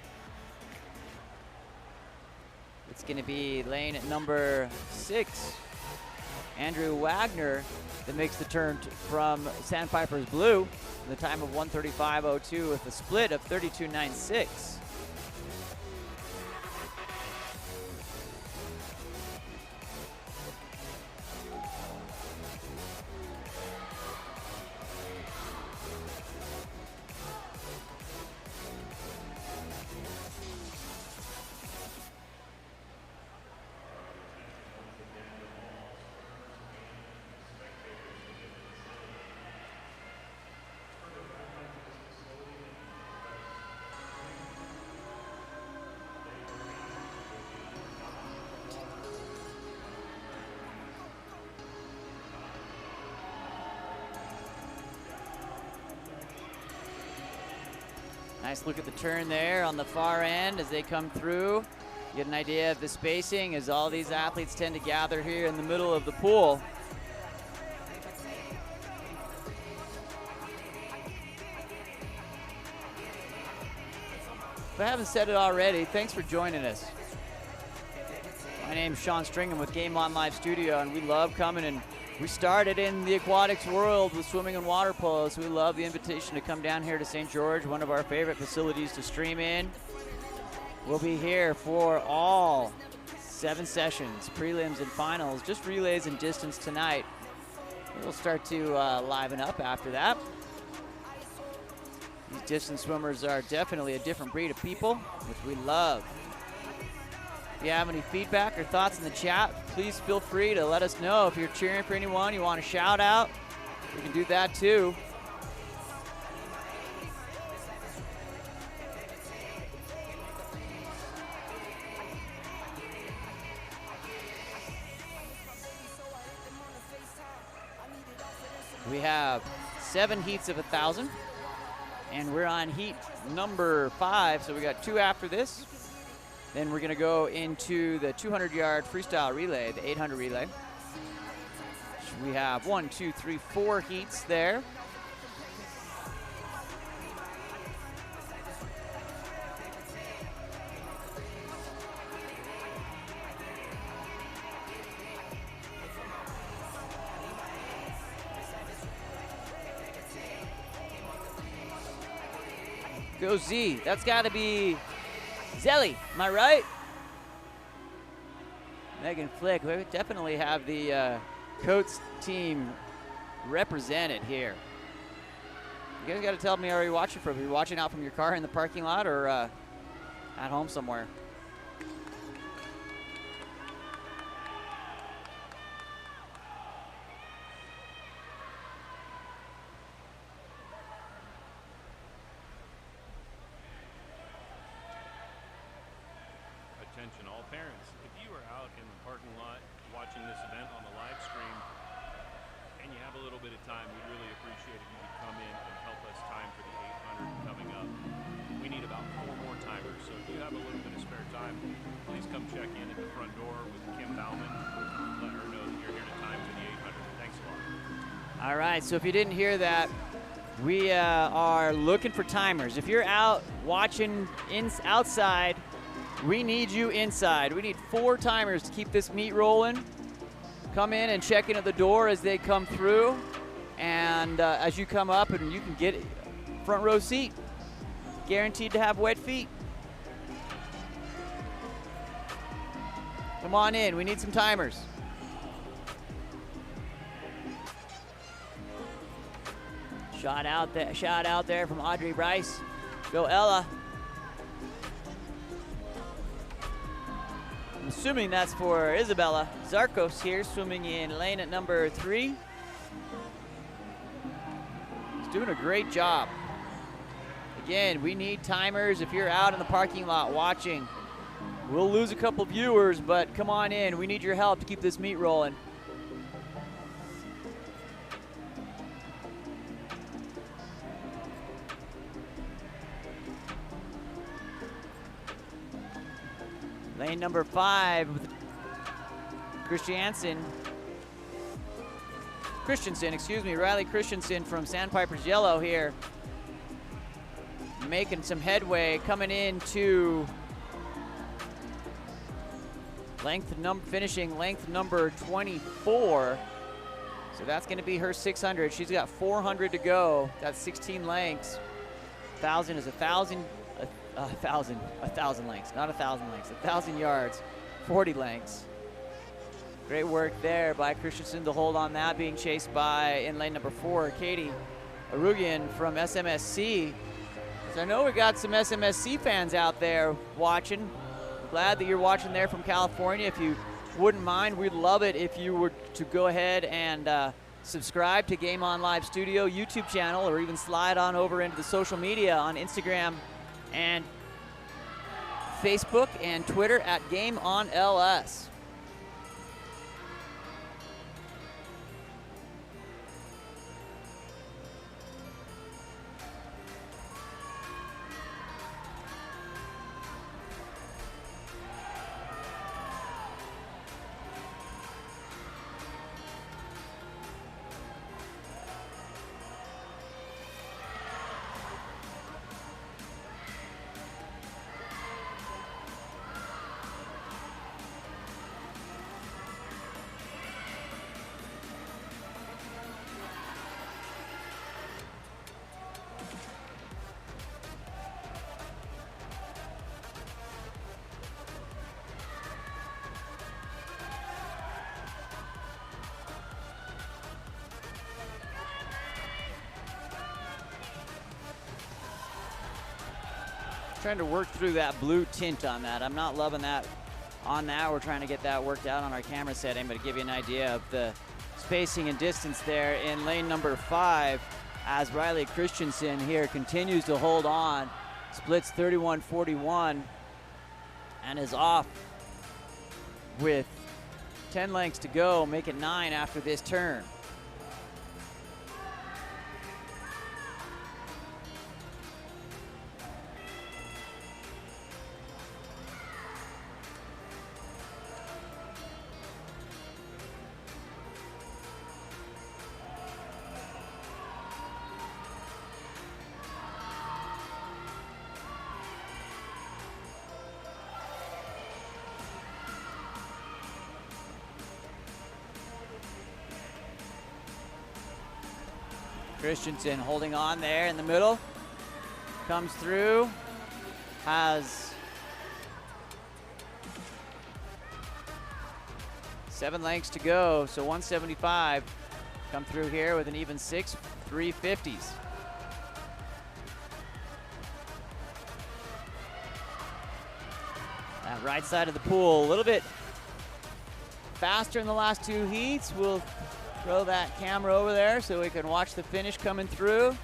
Speaker 1: It's going to be lane at number 6. Andrew Wagner that makes the turn from Sandpipers Blue. The time of 1:35.02 with a split of 32.96. Nice look at the turn there on the far end as they come through. Get an idea of the spacing as all these athletes tend to gather here in the middle of the pool. If I haven't said it already, thanks for joining us. My name's Sean Stringham with Game On Live Studio, and we love coming, and we started in the aquatics world with swimming and water polo, so we love the invitation to come down here to St. George, one of our favorite facilities to stream in. We'll be here for all 7 sessions, prelims and finals, just relays and distance tonight. We'll start to liven up after that. These distance swimmers are definitely a different breed of people, which we love. If you have any feedback or thoughts in the chat, please feel free to let us know. If you're cheering for anyone, you want a shout out, we can do that too. We have 7 heats of 1,000, and we're on heat number 5, so we got 2 after this. Then we're gonna go into the 200-yard freestyle relay, the 800 relay. We have 1, 2, 3, 4 heats there. Go Z, that's gotta be Zelly, am I right? Megan Flick, we definitely have the Coates team represented here. You guys gotta tell me, are you watching from? Are you watching out from your car in the parking lot or at home somewhere?
Speaker 2: Attention all parents, if you are out in the parking lot watching this event on the live stream and you have a little bit of time, we'd really appreciate if you could come in and help us time for the 800 coming up. We need about 4 more timers, so if you have a little bit of spare time, please come check in at the front door with Kim Bauman. Let her know that you're here to time for the 800. Thanks a lot.
Speaker 1: All right, so if you didn't hear that, we are looking for timers. If you're out watching outside, we need you inside. We need 4 timers to keep this meet rolling. Come in and check in at the door as they come through. And as you come up, and you can get front row seat. Guaranteed to have wet feet. Come on in, we need some timers. Shot out there from Audrey Bryce. Go Ella. I'm assuming that's for Isabella. Zarkos here, swimming in lane at number 3. He's doing a great job. Again, we need timers if you're out in the parking lot watching. We'll lose a couple viewers, but come on in. We need your help to keep this meet rolling. Lane number 5 with Christensen, Riley Christensen from Sandpipers Yellow here. Making some headway, coming into finishing length number 24. So that's gonna be her 600. She's got 400 to go. That's 16 lengths. 1,000 is 1,000 lengths, not 1,000 lengths, 1,000 yards, 40 lengths. Great work there by Christensen to hold on that, being chased by, in lane number 4, Katie Arugian from SMSC. So I know we got some SMSC fans out there watching. Glad that you're watching there from California. If you wouldn't mind, we'd love it if you were to go ahead and subscribe to Game On Live Studio YouTube channel, or even slide on over into the social media on Instagram and Facebook and Twitter at Game On LS. Trying to work through that blue tint on that. I'm not loving that on that. We're trying to get that worked out on our camera setting, but to give you an idea of the spacing and distance there in lane number 5 as Riley Christensen here continues to hold on, splits 31-41 and is off with 10 lengths to go, make it 9 after this turn. Christensen holding on there in the middle, comes through, has 7 lengths to go, so 175. Come through here with an even 6 350s. That right side of the pool, a little bit faster in the last 2 heats. We'll throw that camera over there so we can watch the finish coming through.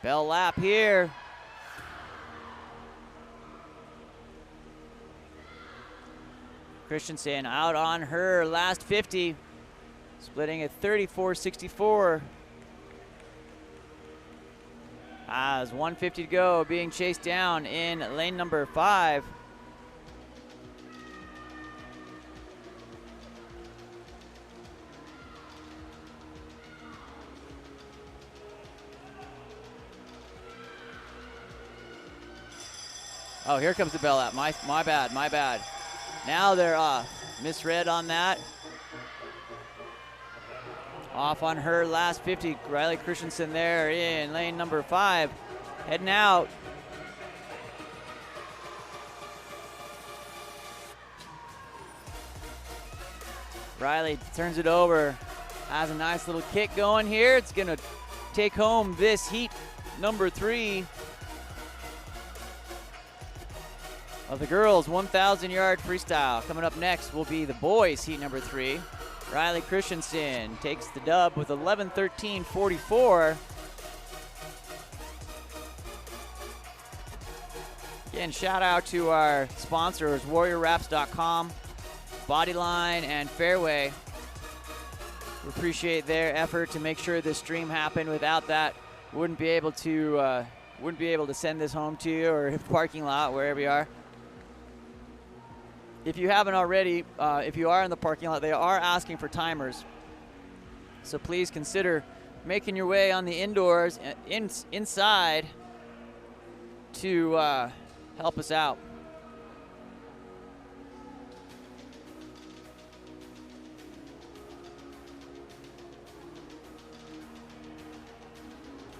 Speaker 1: Bell lap here. Christensen out on her last 50, splitting at 34-64. As 150 to go, being chased down in lane number 5. Oh, here comes the bell out. My bad. Now they're off. Misread on that. Off on her last 50. Riley Christensen there in lane number 5. Heading out. Riley turns it over. Has a nice little kick going here. It's going to take home this heat number 3. Of the girls' 1,000-yard freestyle. Coming up next will be the boys' heat number 3. Riley Christensen takes the dub with 11:13.44. Again, shout out to our sponsors, WarriorWraps.com, Bodyline, and Fairway. We appreciate their effort to make sure this stream happened. Without that, wouldn't be able to send this home to you or parking lot, wherever you are. If you haven't already, if you are in the parking lot, they are asking for timers. So please consider making your way on the indoors, inside, to help us out.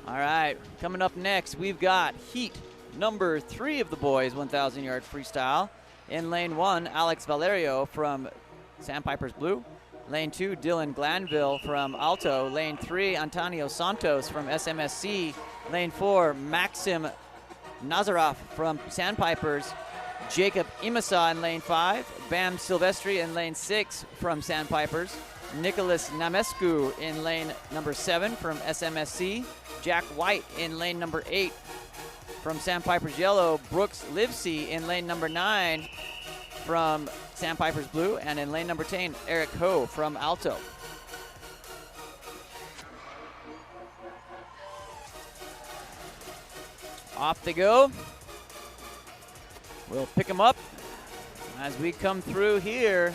Speaker 1: All right, coming up next, we've got heat number 3 of the boys' 1,000-yard freestyle. In lane 1, Alex Valerio from Sandpipers Blue. Lane 2, Dylan Glanville from Alto. Lane 3, Antonio Santos from SMSC. Lane 4, Maxim Nazarov from Sandpipers. Jacob Imasa in lane 5. Bam Silvestri in lane 6 from Sandpipers. Nicholas Namescu in lane number 7 from SMSC. Jack White in lane number 8 from Sandpipers Yellow. Brooks Livesey in lane number 9 from Sandpipers Blue. And in lane number 10, Eric Ho from Alto. Off they go. We'll pick them up as we come through here.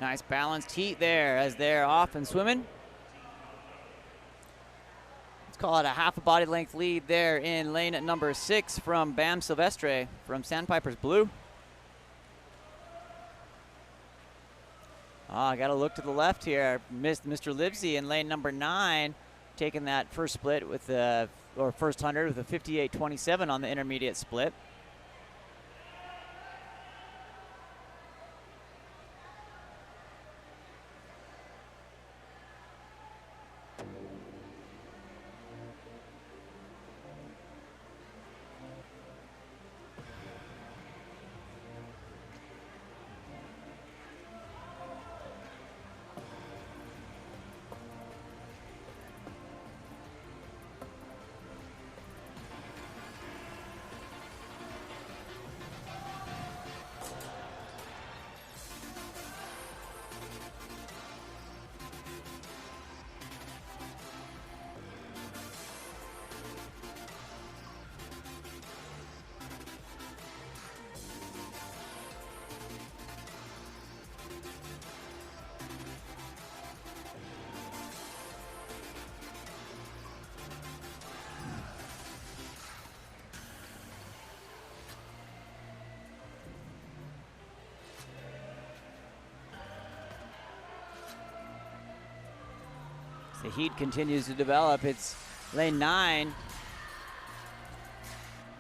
Speaker 1: Nice balanced heat there as they're off and swimming. Let's call it a half a body length lead there in lane at number 6 from Bam Silvestre from Sandpipers Blue. I got to look to the left here. Missed Mr. Livesey in lane number 9, taking that first split with the, or first 100 with a 58.27 on the intermediate split. The heat continues to develop. It's lane 9.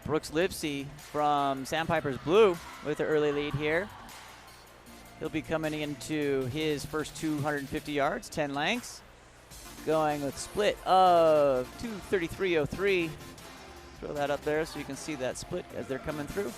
Speaker 1: Brooks Livesey from Sandpipers Blue with the early lead here. He'll be coming into his first 250 yards, 10 lengths. Going with split of 2:33.03. Throw that up there so you can see that split as they're coming through.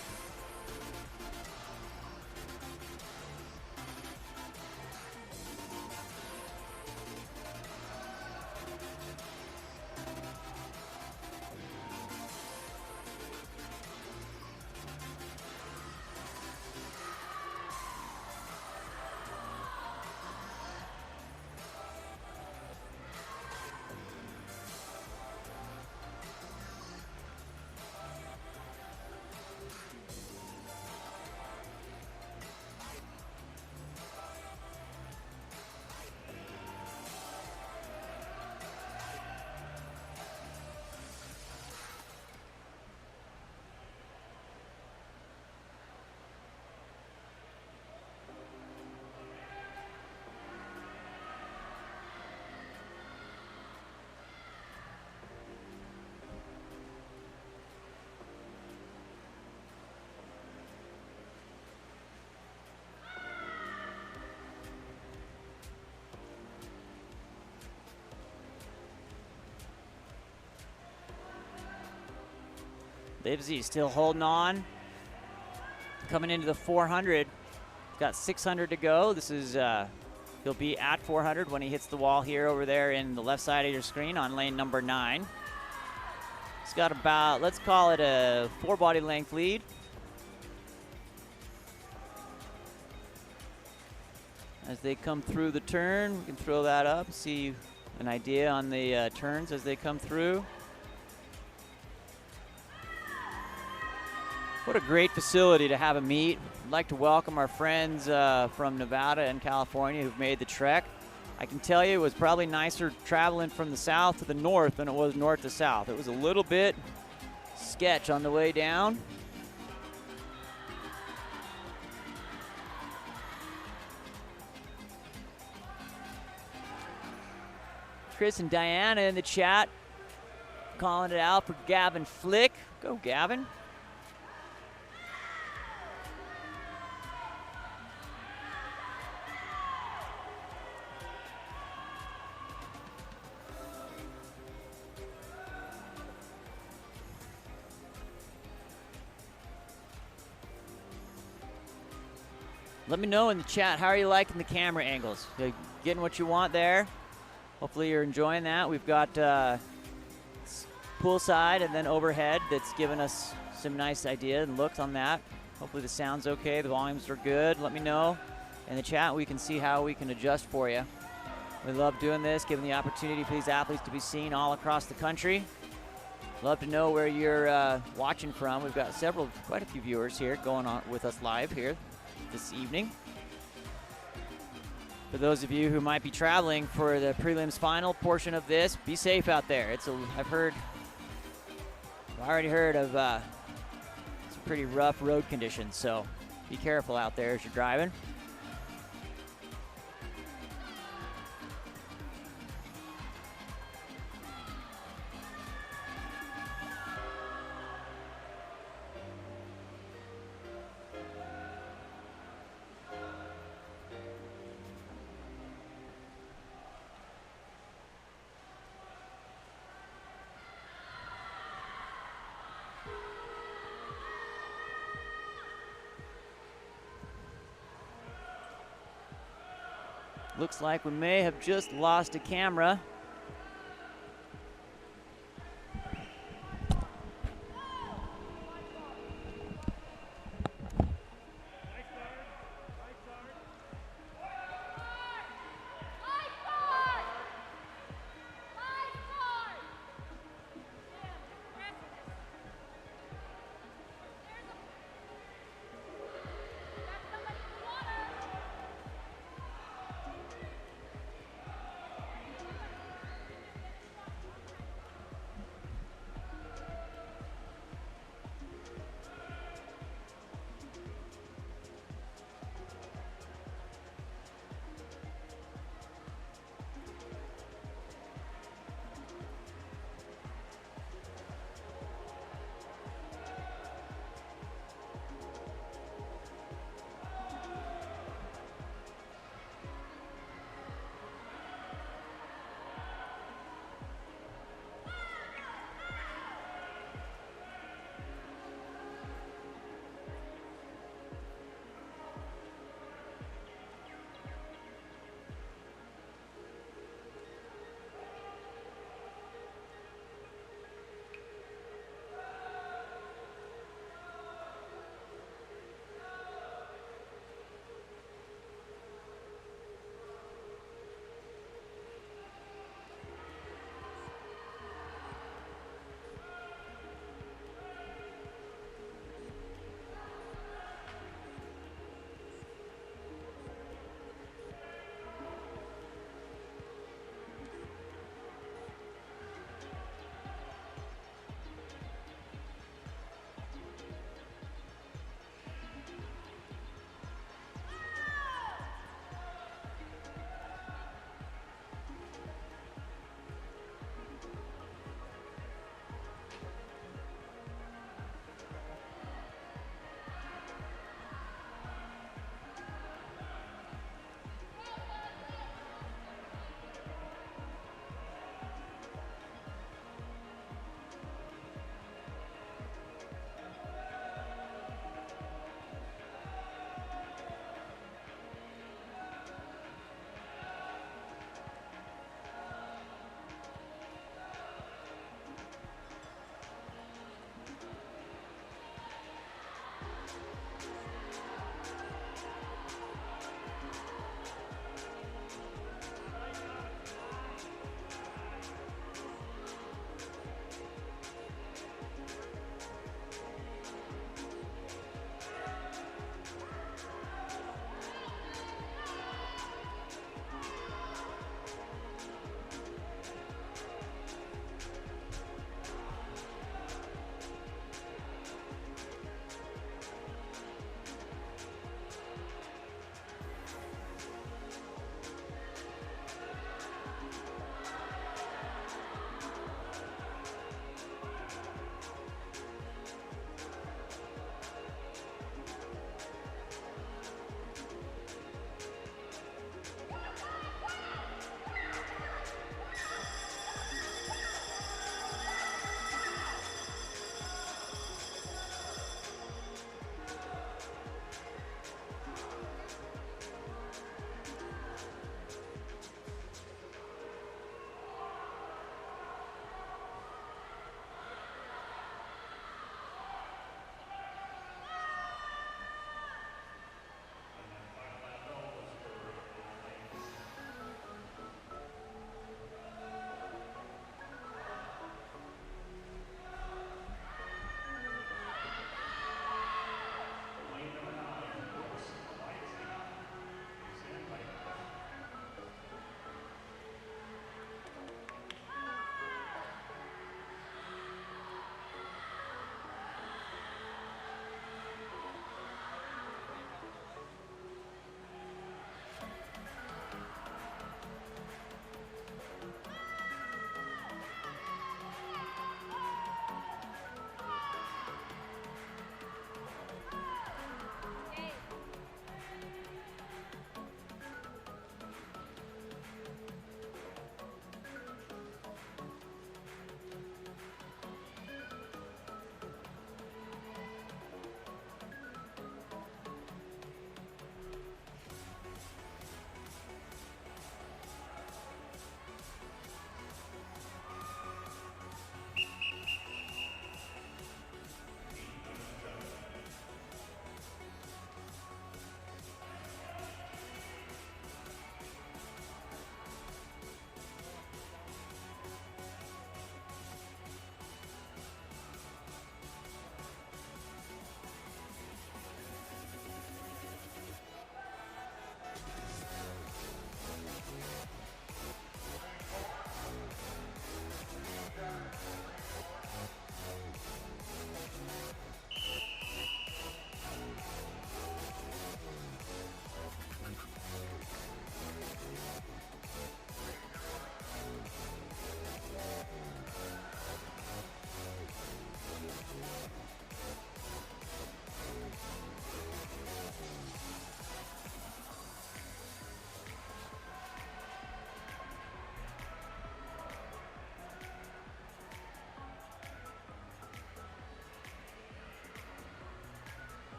Speaker 1: Livesey still holding on. Coming into the 400. Got 600 to go. This is, he'll be at 400 when he hits the wall here over there in the left side of your screen on lane number 9. He's got about, let's call it a 4 body length lead. As they come through the turn, we can throw that up, see an idea on the turns as they come through. What a great facility to have a meet. I'd like to welcome our friends from Nevada and California who've made the trek. I can tell you it was probably nicer traveling from the south to the north than it was north to south. It was a little bit sketch on the way down. Chris and Diana in the chat calling it out for Gavin Flick. Go, Gavin. Let me know in the chat, how are you liking the camera angles? You getting what you want there? Hopefully you're enjoying that. We've got poolside and then overhead that's given us some nice idea and looks on that. Hopefully the sound's okay, the volumes are good. Let me know in the chat. We can see how we can adjust for you. We love doing this, giving the opportunity for these athletes to be seen all across the country. Love to know where you're watching from. We've got quite a few viewers here going on with us live here this evening. For those of you who might be traveling for the prelims final portion of this, be safe out there. I've already heard of some pretty rough road conditions, so be careful out there as you're driving. Looks like we may have just lost a camera.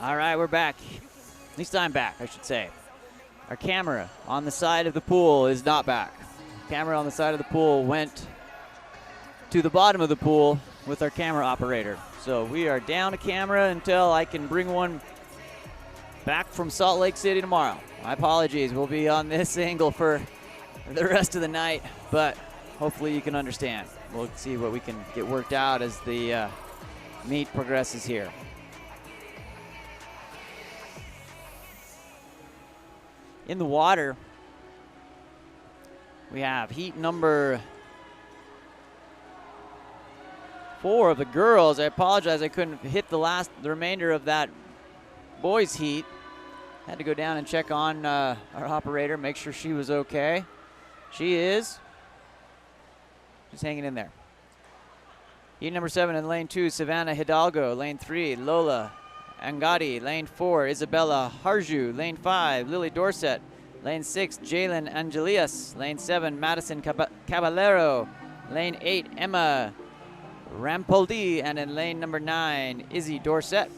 Speaker 1: All right, we're back. At least I'm back, I should say. Our camera on the side of the pool is not back. Camera on the side of the pool went to the bottom of the pool with our camera operator. So we are down a camera until I can bring one back from Salt Lake City tomorrow. My apologies. We'll be on this angle for the rest of the night, but hopefully you can understand. We'll see what we can get worked out as the meet progresses here. In the water, we have heat number 4 of the girls. I apologize, I couldn't hit the remainder of that boys heat. Had to go down and check on our operator, make sure she was okay. She is. She's hanging in there. Heat number 7 in lane 2, Savannah Hidalgo. Lane 3, Lola Angadi. Lane 4, Isabella Harju. Lane 5, Lily Dorset. Lane 6, Jalen Angelias. Lane 7, Madison Caballero. Lane 8, Emma Rampoldi. And in lane number 9, Izzy Dorset.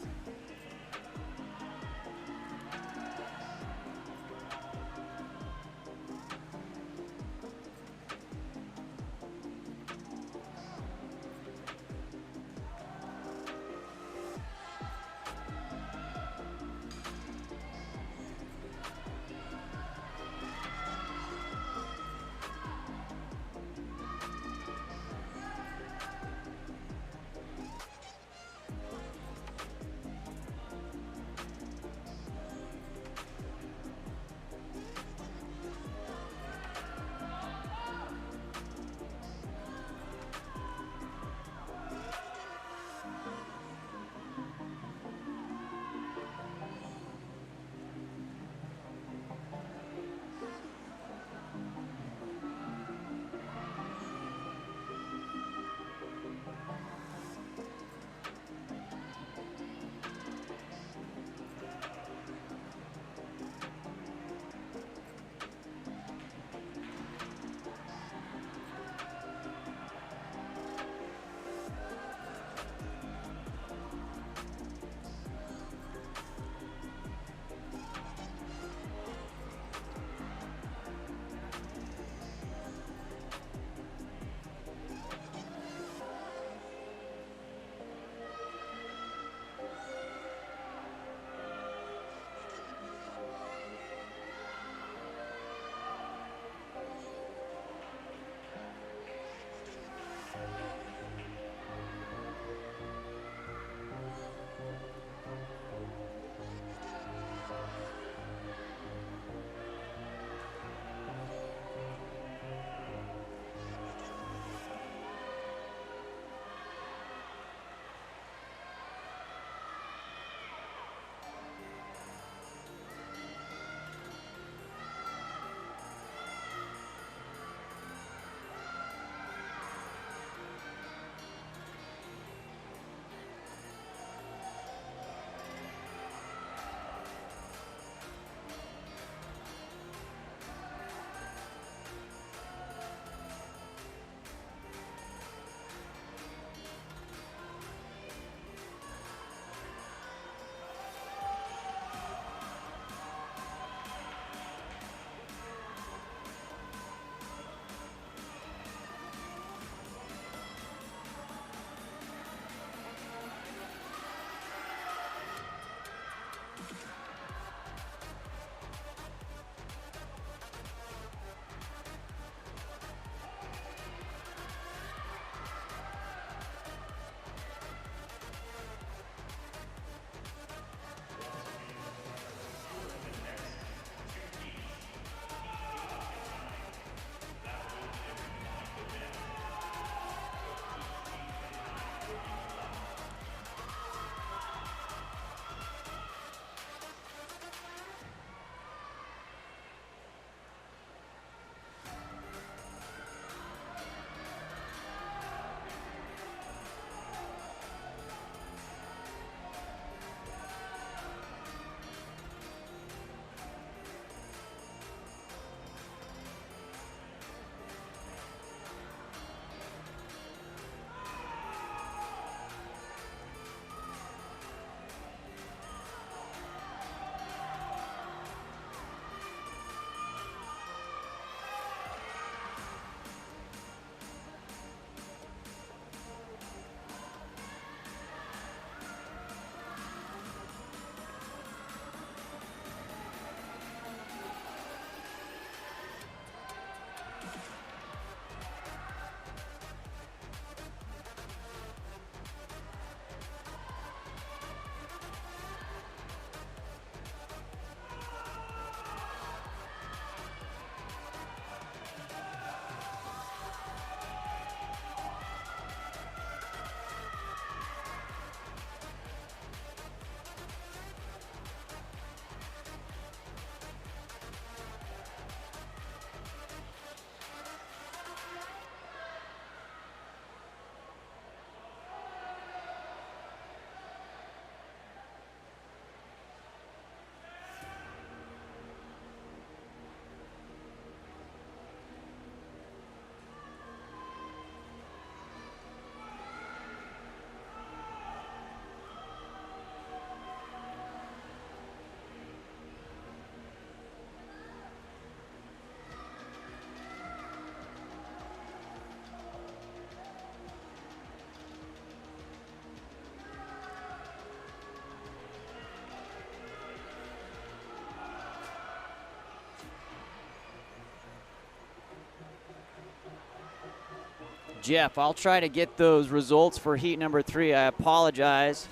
Speaker 1: Jeff. I'll try to get those results for heat number 3. I apologize.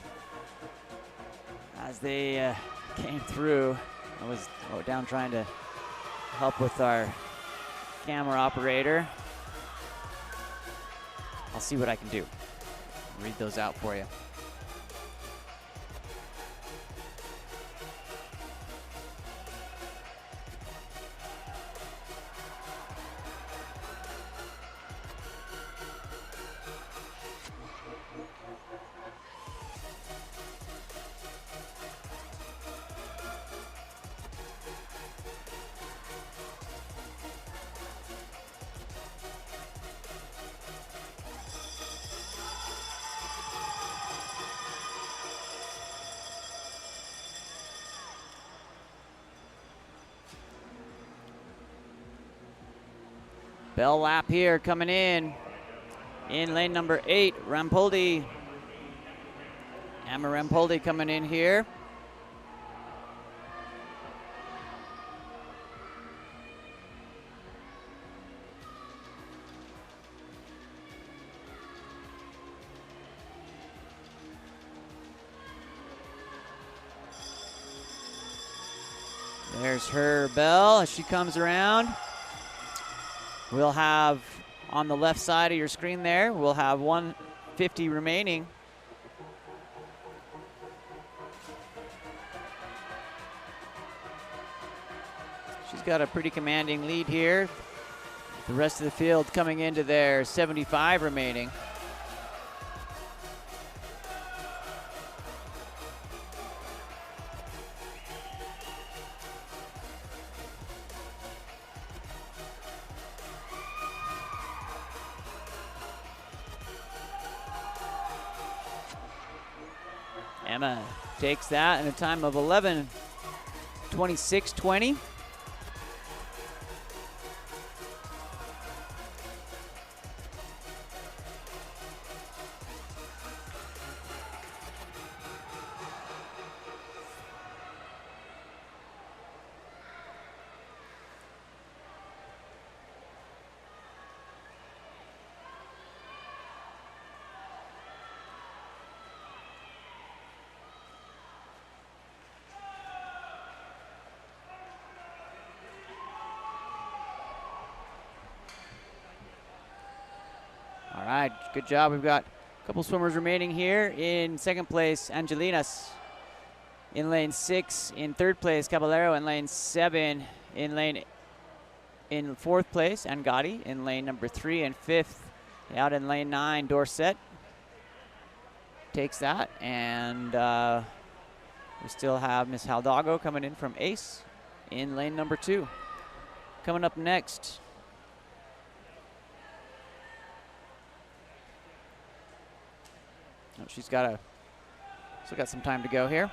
Speaker 1: As they came through, I was down trying to help with our camera operator. I'll see what I can do. I'll read those out for you. Bell lap here coming in lane number 8, Rampoldi. Emma Rampoldi coming in here. There's her bell as she comes around. We'll have on the left side of your screen there, we'll have 150 remaining. She's got a pretty commanding lead here. The rest of the field coming into their 75 remaining. Emma takes that in a time of 11:26:20. All right, good job. We've got a couple swimmers remaining here. In second place, Angelinas. In lane 6, in third place, Caballero. In lane 7, in fourth place, Angadi. In lane number 3 and 5th, out in lane 9, Dorset. Takes that, and we still have Miss Haldalgo coming in from Ace in lane number 2. Coming up next, oh, she's got still got some time to go here.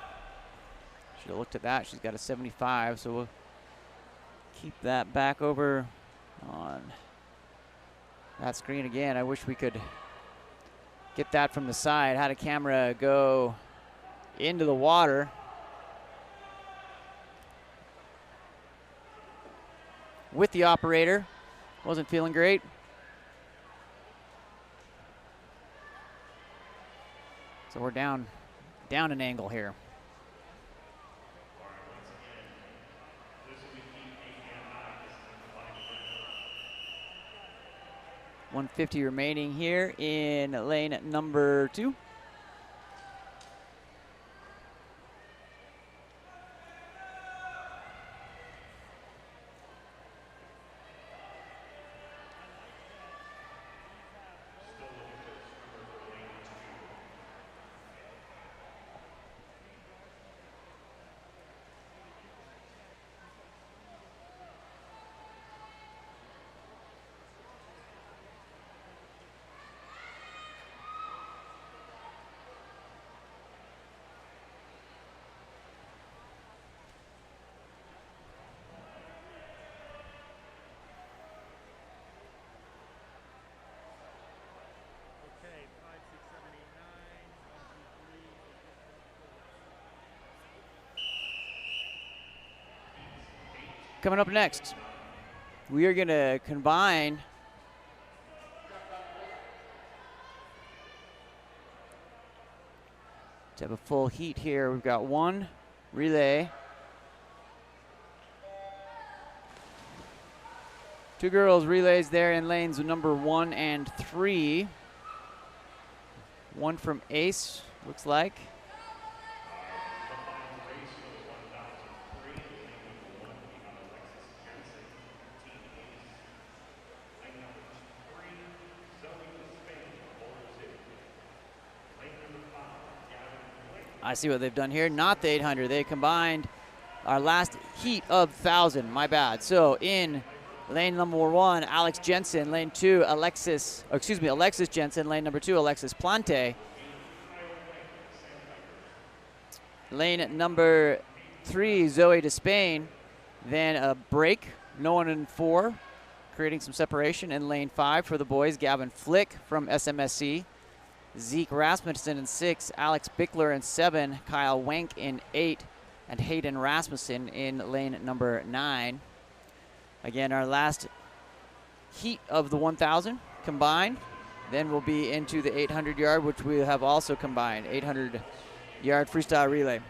Speaker 1: Should have looked at that. She's got a 75, so we'll keep that back over on that screen again. I wish we could get that from the side. Had a camera go into the water. With the operator. Wasn't feeling great. So we're down an angle here. .150 remaining here in lane number 2. Coming up next, we are going to combine To have a full heat here, we've got one relay. Two girls relays there in lanes number 1 and 3. One from Ace, looks like. I see what they've done here. Not the 800. They combined our last heat of 1,000. My bad. So in lane number 1, Alex Jensen. Lane 2, Alexis Jensen. Lane number 2, Alexis Plante. Lane number 3, Zoe Despain. Then a break. No one in 4, creating some separation. In lane 5 for the boys, Gavin Flick from SMSC. Zeke Rasmussen in 6, Alex Bickler in 7, Kyle Wenk in 8, and Hayden Rasmussen in lane number 9. Again, our last heat of the 1,000 combined. Then we'll be into the 800 yard, which we have also combined, 800 yard freestyle relay.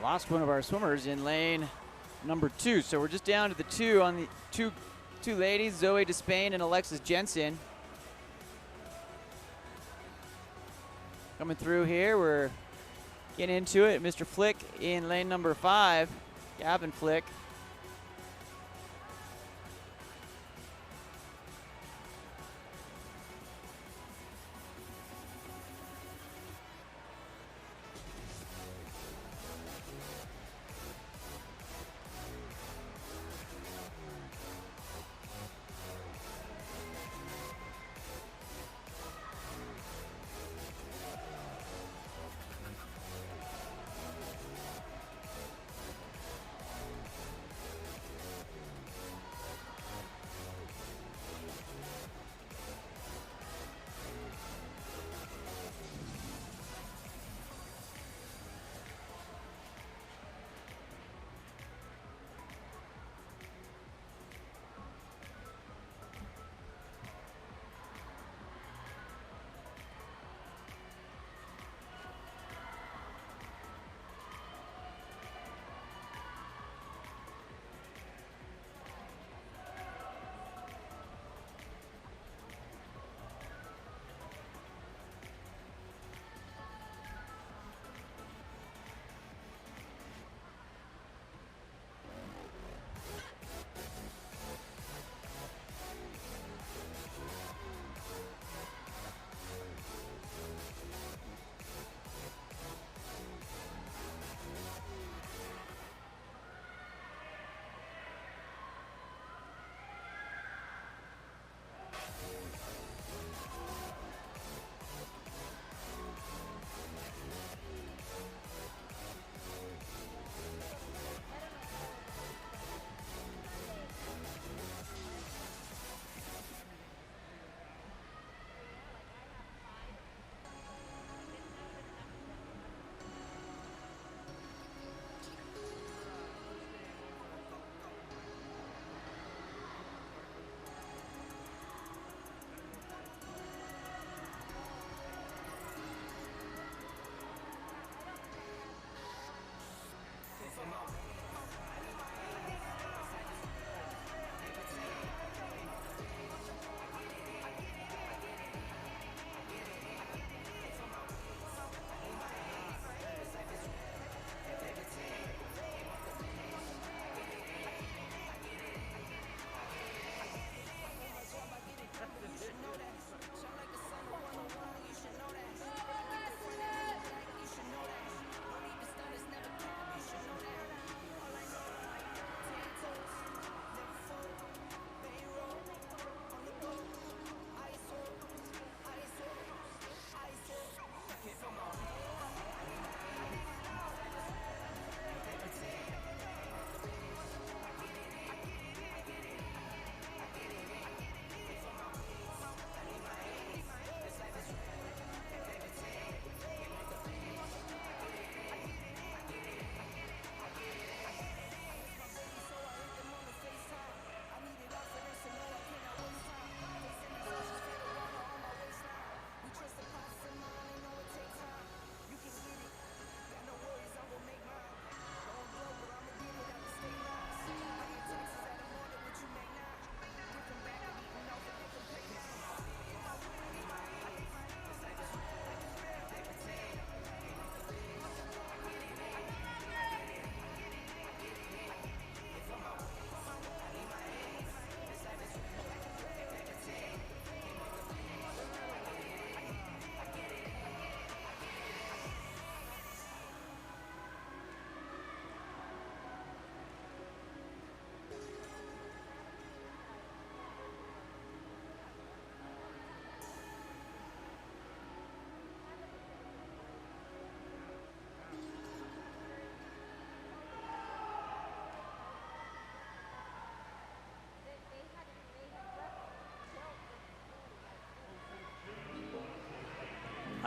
Speaker 1: Lost one of our swimmers in lane number 2. So we're just down to the 2 on the two ladies, Zoe Despain and Alexis Jensen. Coming through here, we're getting into it. Mr. Flick in lane number 5, Gavin Flick.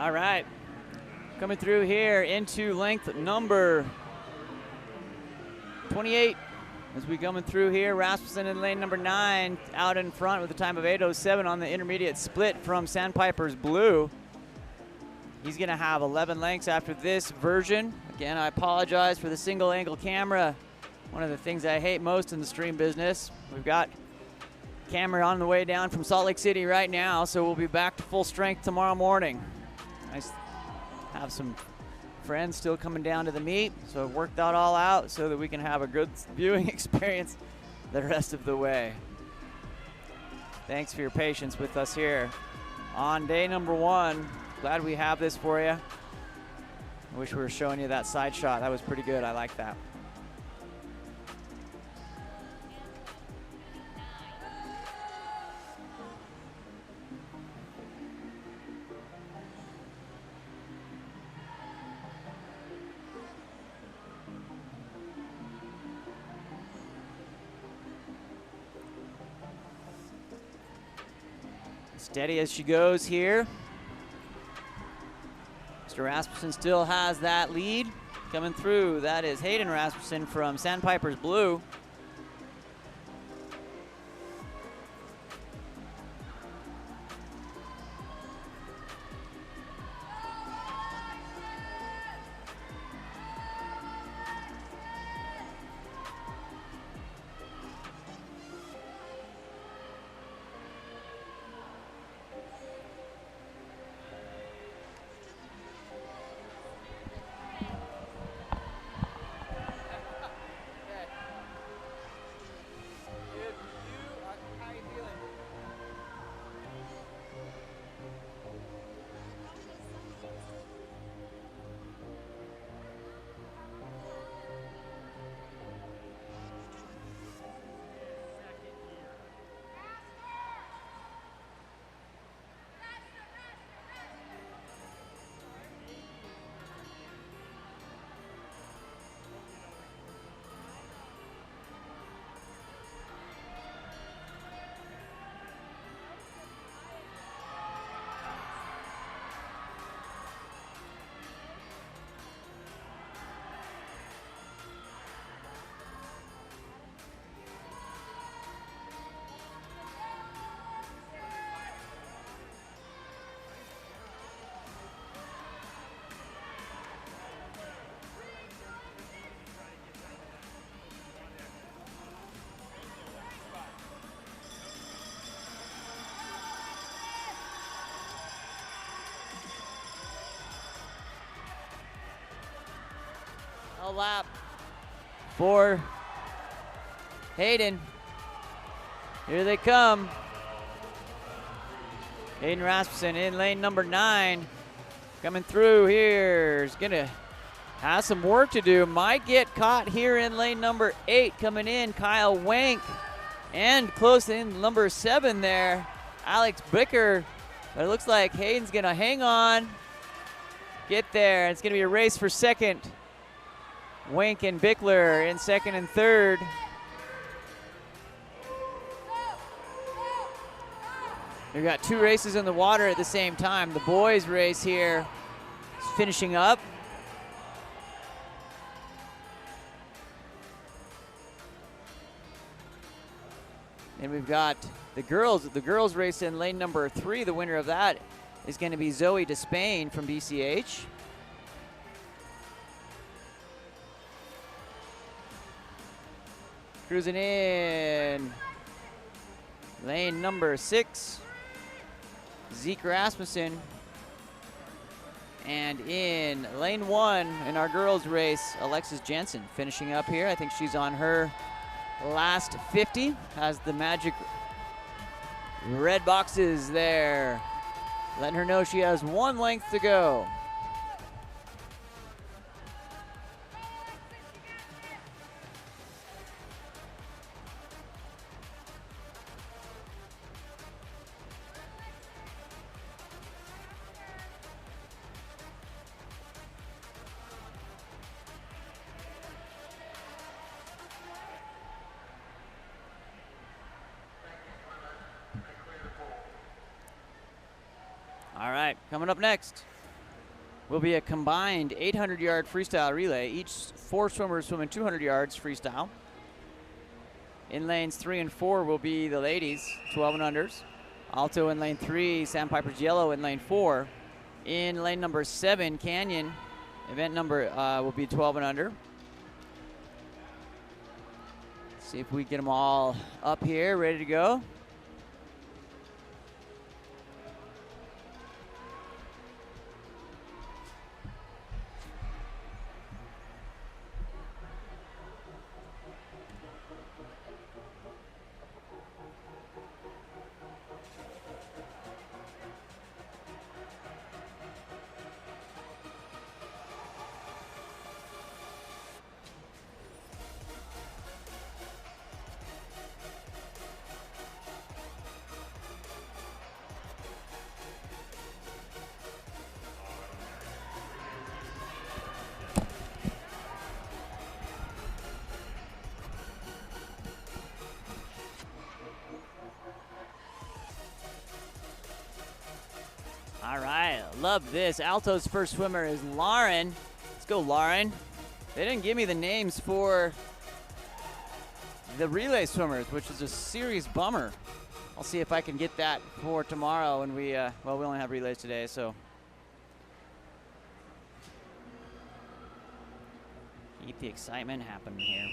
Speaker 1: All right. Coming through here into length number 28. As we coming through here, Rasmussen in lane number 9 out in front with a time of 8:07 on the intermediate split from Sandpipers Blue. He's gonna have 11 lengths after this version. Again, I apologize for the single angle camera. One of the things I hate most in the stream business. We've got camera on the way down from Salt Lake City right now, so we'll be back to full strength tomorrow morning. I have some friends still coming down to the meet, so I've worked that all out so that we can have a good viewing experience the rest of the way. Thanks for your patience with us here on day number 1. Glad we have this for you. I wish we were showing you that side shot. That was pretty good. I like that. Steady as she goes here. Mr. Rasmussen still has that lead coming through. That is Hayden Rasmussen from Sandpipers Blue. A lap for Hayden. Here they come. Hayden Rasmussen in lane number 9. Coming through here. Is going to have some work to do. Might get caught here in lane number 8 coming in. Kyle Wank. And close in number 7 there. Alex Bicker. But it looks like Hayden's going to hang on. Get there. It's going to be a race for second. Wink and Bickler in second and third. We've got 2 races in the water at the same time. The boys race here is finishing up. And we've got the girls race in lane number 3. The winner of that is going to be Zoe Despain from BCH. Cruising in lane number 6, Zeke Rasmussen. And in lane 1 in our girls race, Alexis Jensen finishing up here. I think she's on her last 50, has the magic red boxes there, letting her know she has 1 length to go. All right, coming up next, will be a combined 800-yard freestyle relay. Each 4 swimmers swimming 200 yards freestyle. In lanes 3 and 4 will be the ladies, 12 and unders. Alto in lane 3, Sandpipers yellow in lane 4. In lane number 7, Canyon, event number will be 12 and under. See if we get them all up here, ready to go. All right, love this. Alto's first swimmer is Lauren. Let's go, Lauren. They didn't give me the names for the relay swimmers, which is a serious bummer. I'll see if I can get that for tomorrow when we, well, we only have relays today, so. Keep the excitement happening here.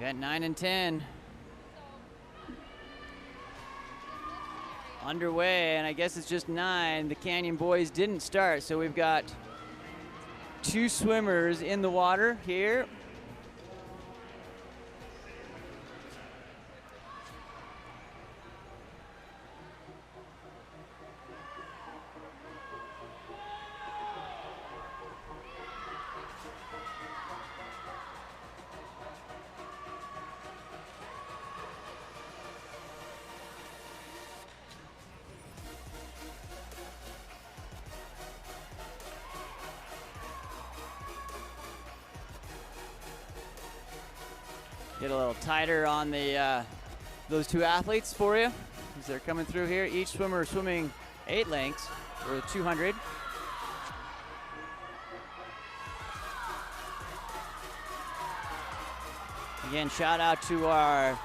Speaker 1: Got 9 and 10 underway, and I guess it's just 9. The Canyon boys didn't start, so we've got 2 swimmers in the water here. Get a little tighter on the those 2 athletes for you as they're coming through here. Each swimmer swimming 8 lengths or 200. Again, shout out to our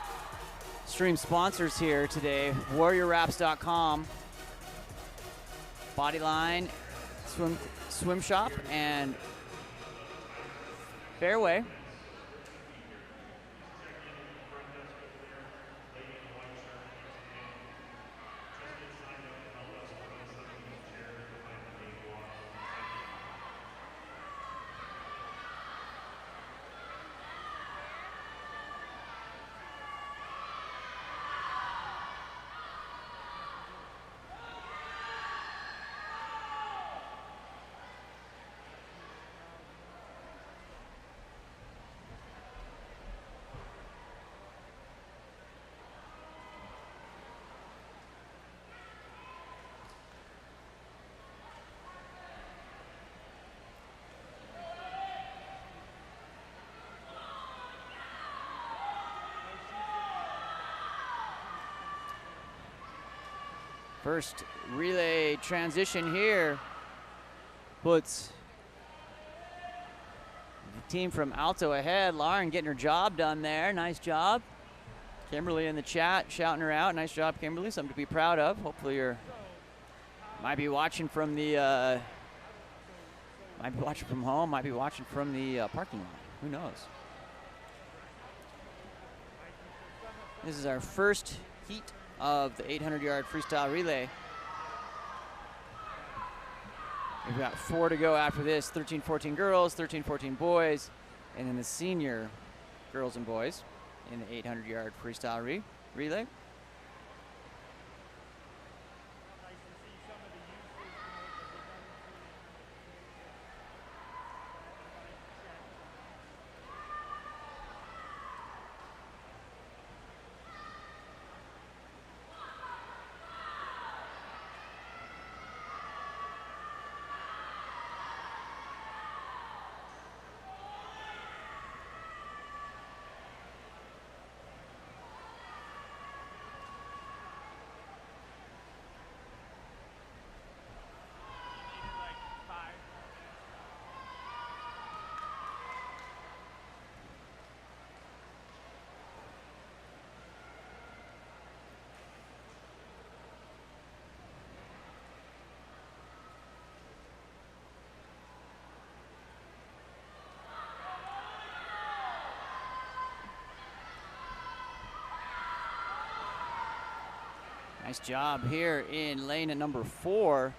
Speaker 1: stream sponsors here today, WarriorWraps.com, Bodyline, Swim Shop, and Fairway. First relay transition here puts the team from Alto ahead. Lauren getting her job done there. Nice job. Kimberly in the chat shouting her out. Nice job, Kimberly. Something to be proud of. Hopefully you're might be watching from the might be watching from home. Might be watching from the parking lot. Who knows? This is our first heat of the 800-yard freestyle relay. We've got 4 to go after this. 13-14 girls, 13-14 boys, and then the senior girls and boys in the 800-yard freestyle relay. Nice job here in lane at number 4.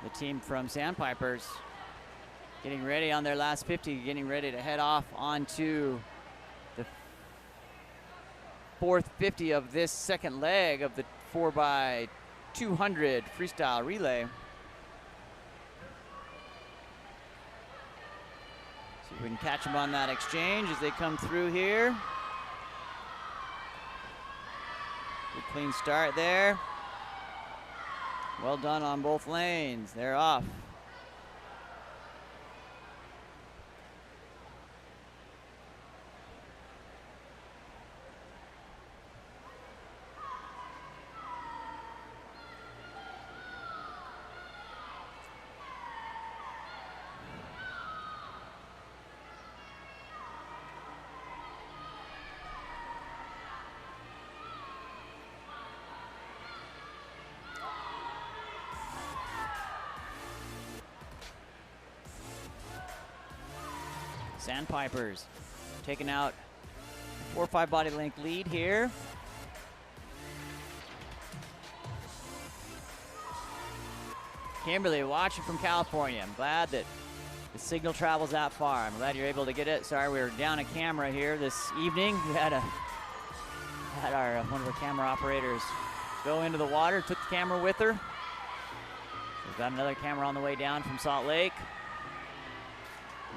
Speaker 1: The team from Sandpipers getting ready on their last 50, getting ready to head off onto the 4th 50 of this second leg of the 4x200 freestyle relay. See if we can catch them on that exchange as they come through here. Good clean start there. Well done on both lanes. They're off. Sandpipers taking out 4 or 5 body length lead here. Kimberly watching from California. I'm glad that the signal travels that far. I'm glad you're able to get it. Sorry, we were down a camera here this evening. We had our one of our camera operators go into the water, took the camera with her. We've got another camera on the way down from Salt Lake.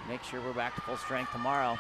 Speaker 1: Make sure we're back to full strength tomorrow.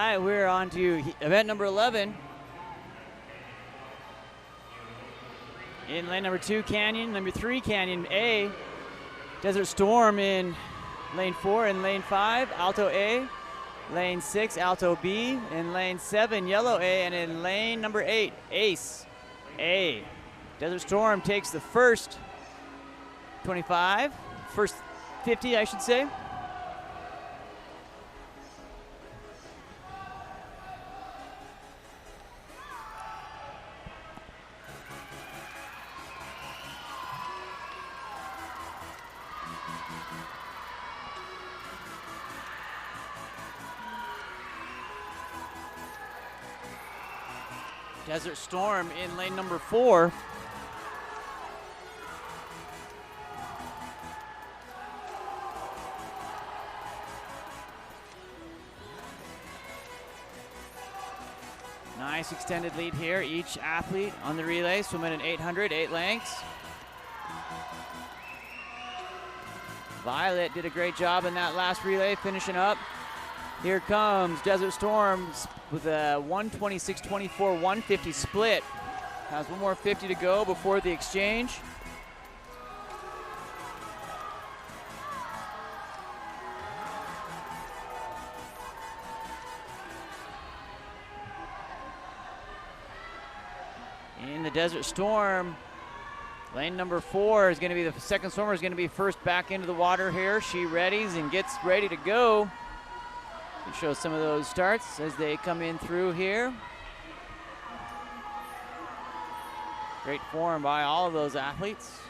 Speaker 1: right, we're on to event number 11. In lane number 2, Canyon. Number 3, Canyon A. Desert Storm in lane 4. In lane 5, Alto A. Lane 6, Alto B. In lane 7, Yellow A. And in lane number 8, Ace A. Desert Storm takes the first 25, first 50, I should say. Desert Storm in lane number 4. Nice extended lead here. Each athlete on the relay swimming an 800, 8 lengths. Violet did a great job in that last relay, finishing up. Here comes Desert Storm with a 126.24, 150 split. Has one more 50 to go before the exchange. In the Desert Storm, lane number 4 is going to be the second swimmer, is going to be first back into the water here. She readies and gets ready to go. It shows some of those starts as they come in through here. Great form by all of those athletes.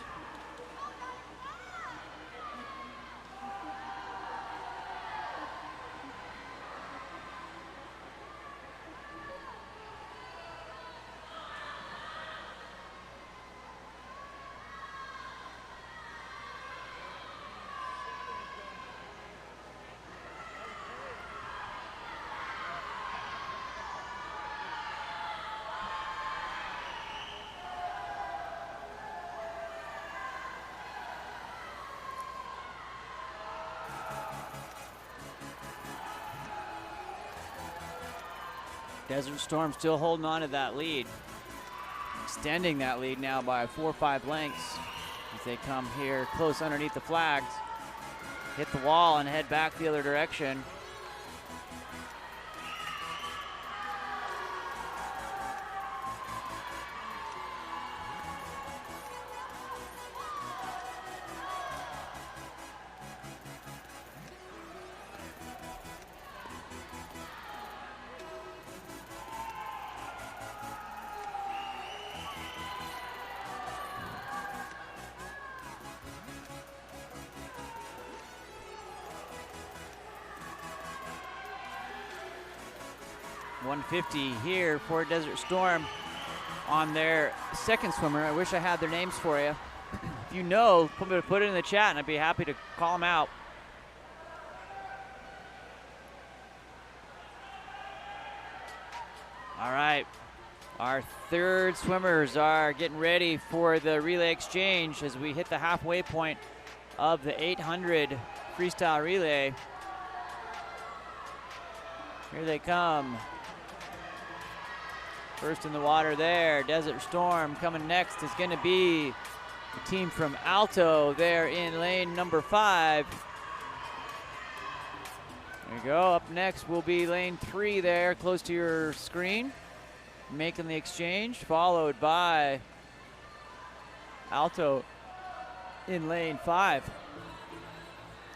Speaker 1: Desert Storm still holding on to that lead. Extending that lead now by 4 or 5 lengths as they come here close underneath the flags. Hit the wall and head back the other direction. .150 here for Desert Storm on their second swimmer. I wish I had their names for you. If you know, put it in the chat and I'd be happy to call them out. All right, our third swimmers are getting ready for the relay exchange as we hit the halfway point of the 800 freestyle relay. Here they come. First in the water there, Desert Storm. Coming next is going to be the team from Alto there in lane number 5. There you go. Up next will be lane 3 there, close to your screen, making the exchange, followed by Alto in lane 5.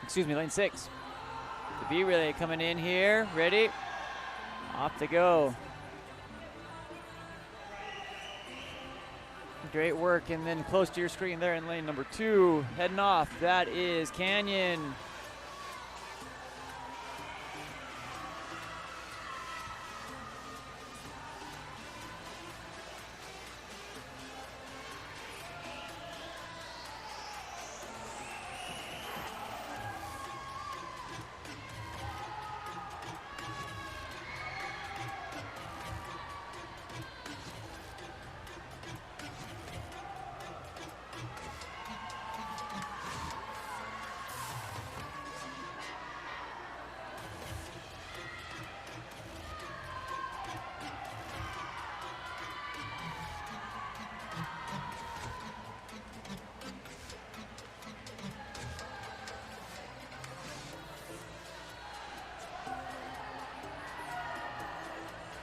Speaker 1: Excuse me, lane 6. The B relay coming in here, ready, off they go. Great work, and then close to your screen there in lane number 2, heading off, that is Canyon.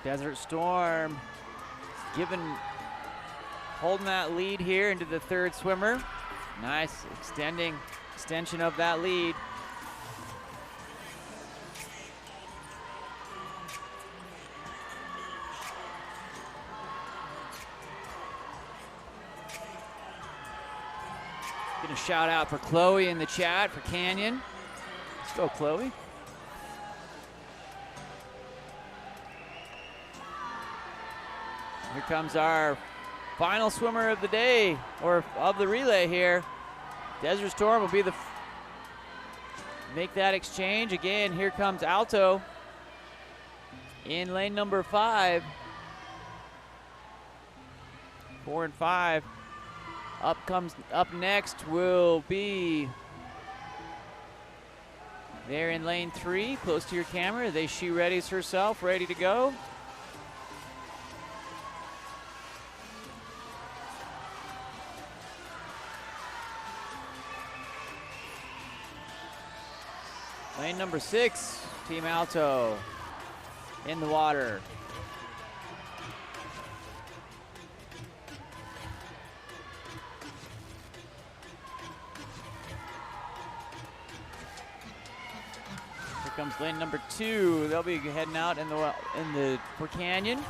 Speaker 1: Desert Storm holding that lead here into the third swimmer. Nice extension of that lead. Gonna shout out for Chloe in the chat for Canyon. Let's go, Chloe. Here comes our final swimmer of the day, or of the relay here. Desert Storm will be make that exchange. Again, here comes Alto in lane number 5. 4 and 5. Up next will be there in lane 3, close to your camera. She readies herself, ready to go. Lane number 6, Team Alto in the water. Here comes lane number 2. They'll be heading out for Canyon.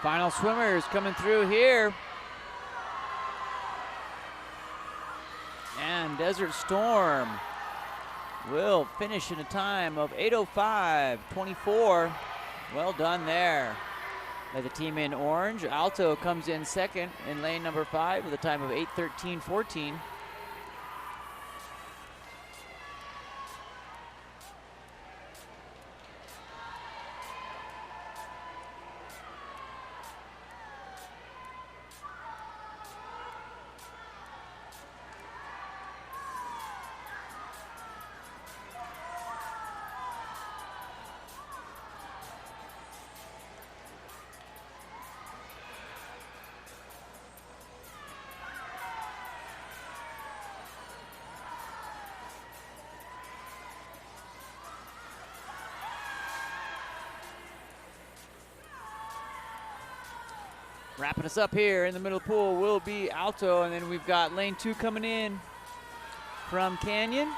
Speaker 1: Final swimmers coming through here. And Desert Storm will finish in a time of 8:05.24. Well done there by the team in orange. Alto comes in second in lane number 5 with a time of 8:13.14. Wrapping us up here in the middle pool will be Alto, and then we've got lane 2 coming in from Canyon.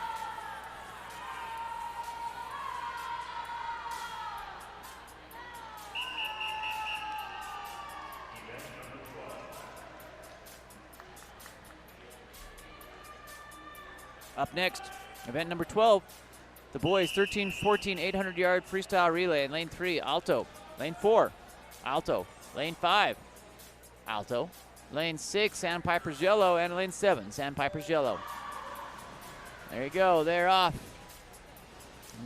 Speaker 1: Up next, event number 12, the boys 13-14 800-yard freestyle relay in lane 3, Alto. Lane 4, Alto. Lane 5, Alto. Lane 6, Sandpipers yellow, and lane 7, Sandpipers yellow. There you go, they're off.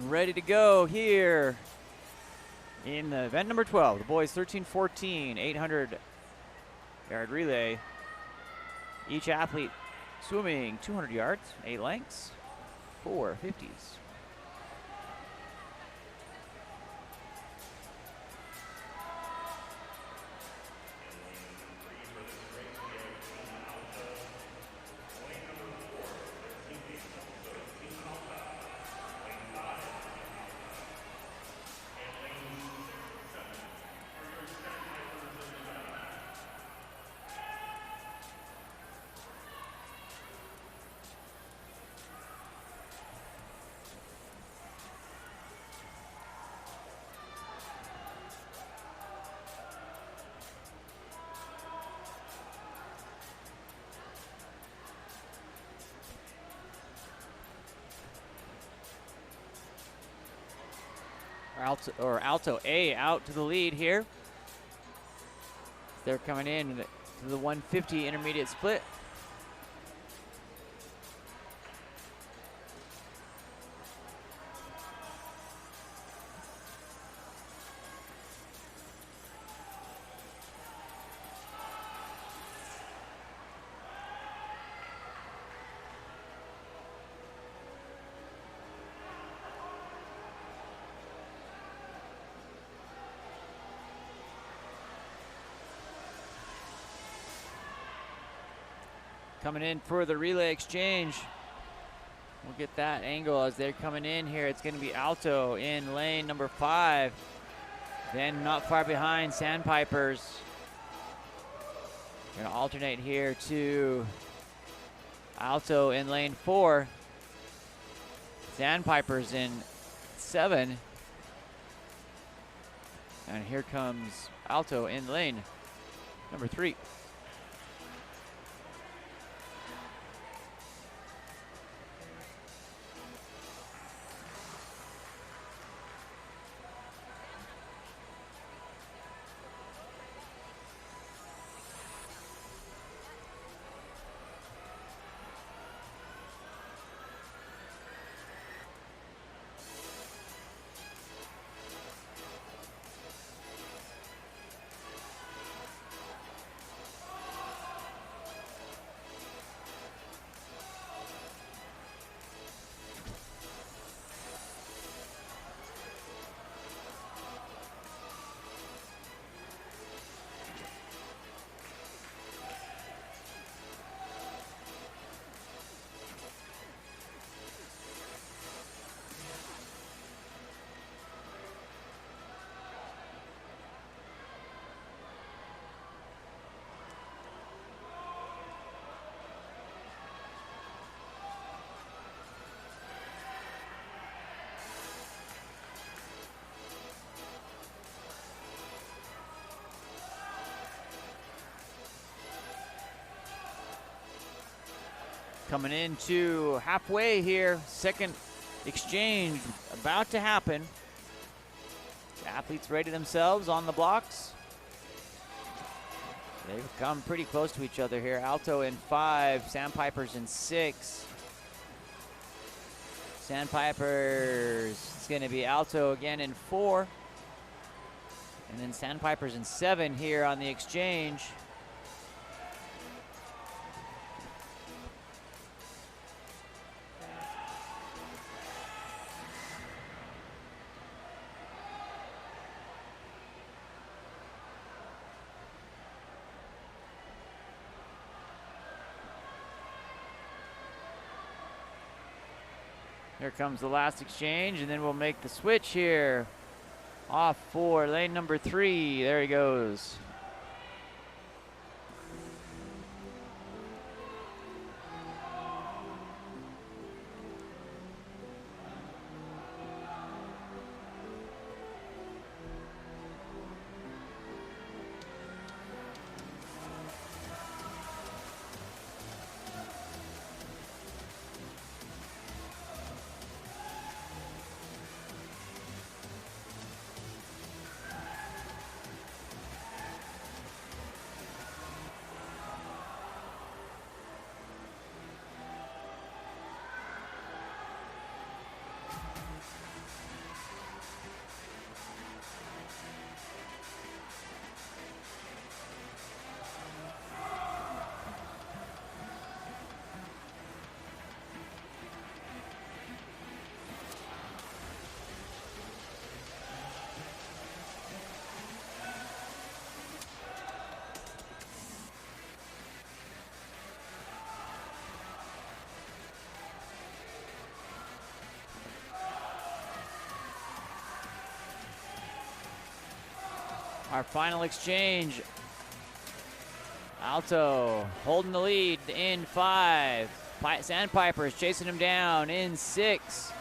Speaker 1: Ready to go here in the event number 12, the boys 13-14 800-yard relay. Each athlete swimming 200 yards, 8 lengths, 4 50s. Alto A out to the lead here. They're coming in to the 150 intermediate split. Coming in for the relay exchange. We'll get that angle as they're coming in here. It's going to be Alto in lane number 5. Then not far behind, Sandpipers. Going to alternate here to Alto in lane 4. Sandpipers in 7. And here comes Alto in lane number 3. Coming into halfway here, second exchange about to happen. The athletes ready themselves on the blocks. They've come pretty close to each other here. Alto in 5, Sandpipers in 6. Sandpipers, it's gonna be Alto again in 4. And then Sandpipers in 7 here on the exchange. Here comes the last exchange, and then we'll make the switch here. Off for lane number 3. There he goes. Our final exchange. Alto holding the lead in 5. Sandpipers chasing him down in 6.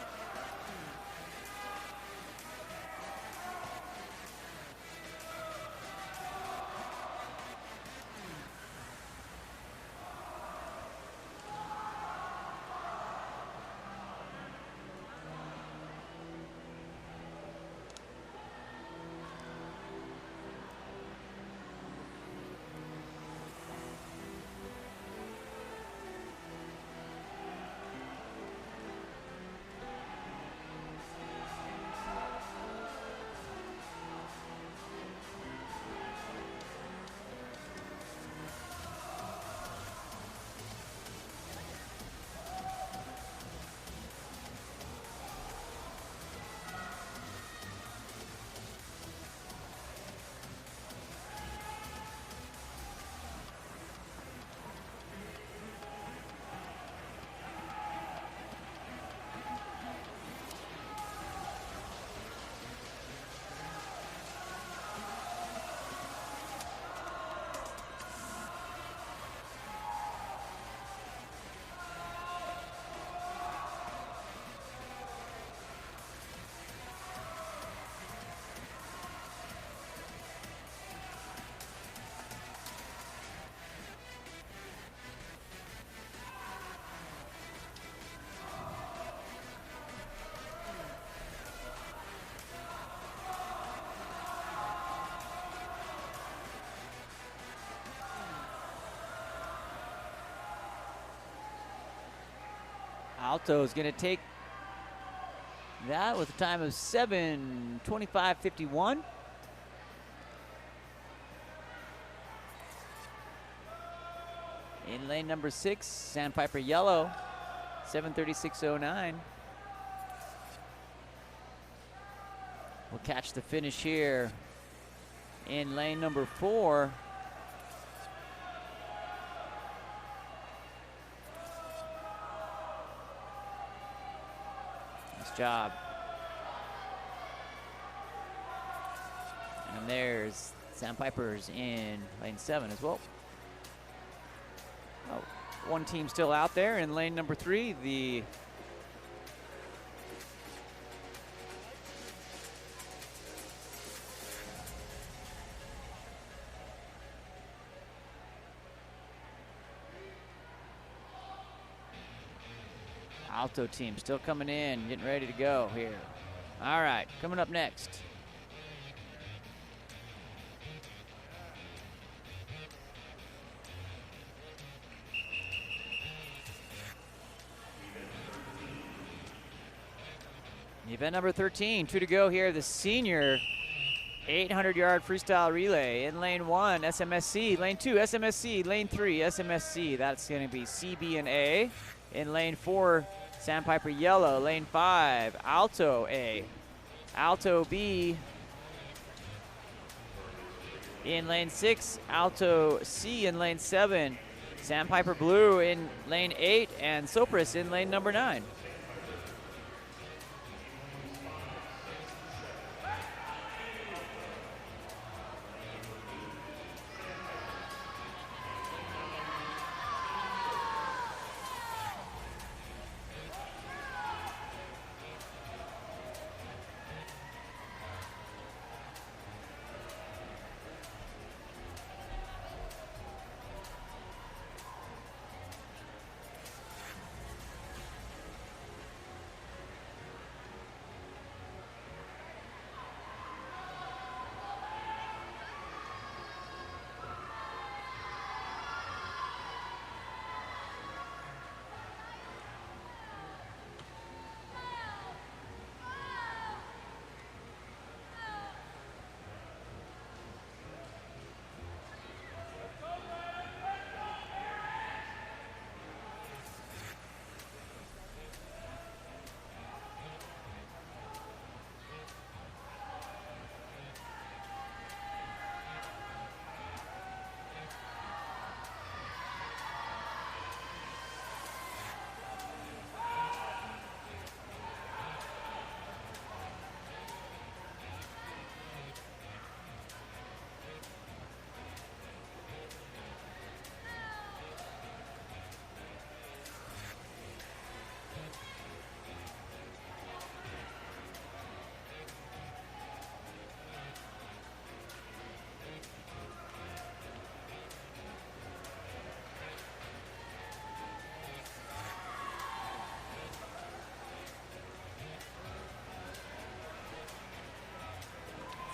Speaker 1: Alto is going to take that with a time of 7:25.51. In lane number 6, Sandpiper Yellow, 7:36.09. We'll catch the finish here in lane number 4. Nice job. And there's Sandpipers in lane 7 as well. Oh, one team still out there in lane number 3, the Alto team still coming in, getting ready to go here. All right, coming up next. Event number 13, 2 to go here, the senior 800-yard freestyle relay. In lane 1, SMSC. Lane 2, SMSC. Lane 3, SMSC. That's going to be C, B, and A. In lane 4, Sandpiper Yellow. Lane 5, Alto A. Alto B. In lane 6, Alto C. In lane 7, Sandpiper Blue in lane 8, and Sopris in lane number 9.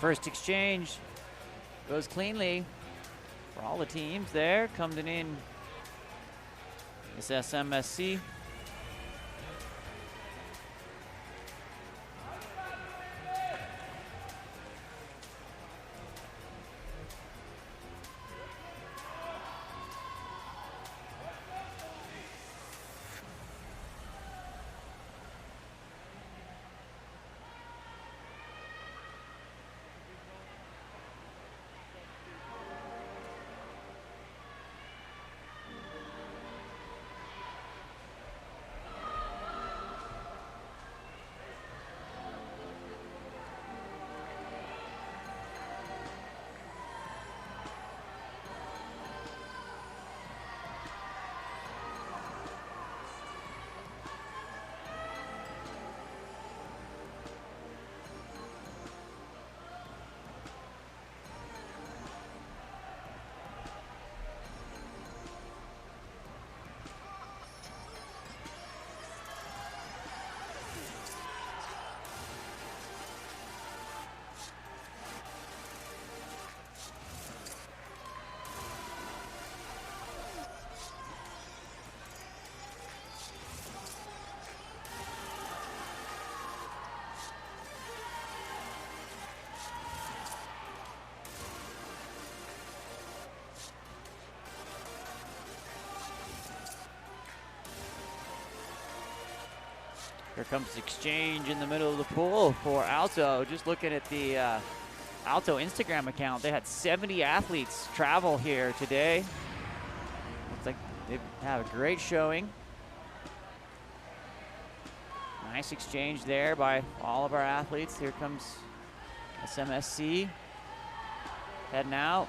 Speaker 1: First exchange goes cleanly for all the teams there. Coming in is SMSC. Here comes exchange in the middle of the pool for Alto. Just looking at the Alto Instagram account, they had 70 athletes travel here today. Looks like they have a great showing. Nice exchange there by all of our athletes. Here comes SMSC heading out.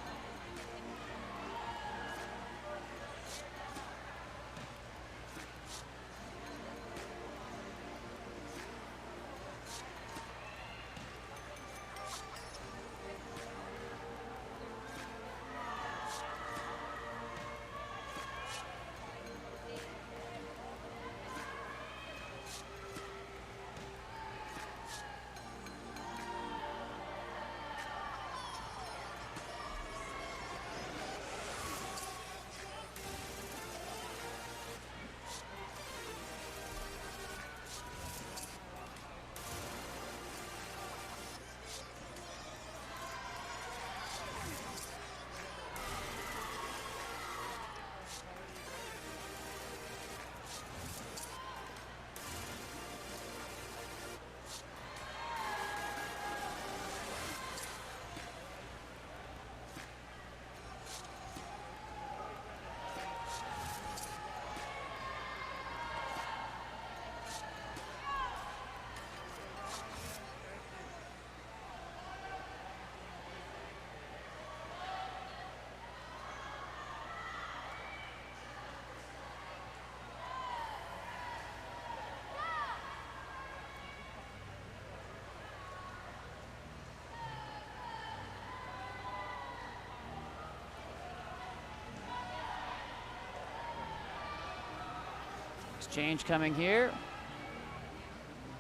Speaker 1: Exchange coming here.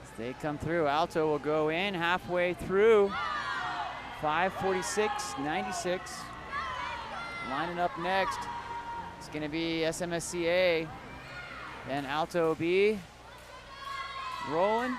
Speaker 1: As they come through, Alto will go in halfway through. 5:46.96. Lining up next, it's going to be SMSCA. Then Alto B. Rolling.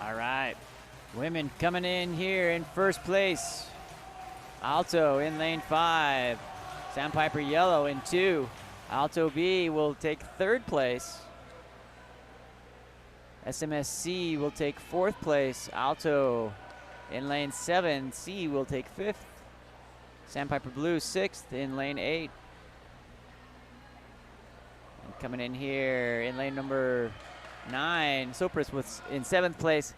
Speaker 1: All right, women coming in here in first place. Alto in lane 5. Sandpiper Yellow in 2. Alto B will take third place. SMSC will take 4th place. Alto in lane 7. C will take 5th. Sandpiper Blue 6th in lane 8. And coming in here in lane number 9, Sopris was in 7th place.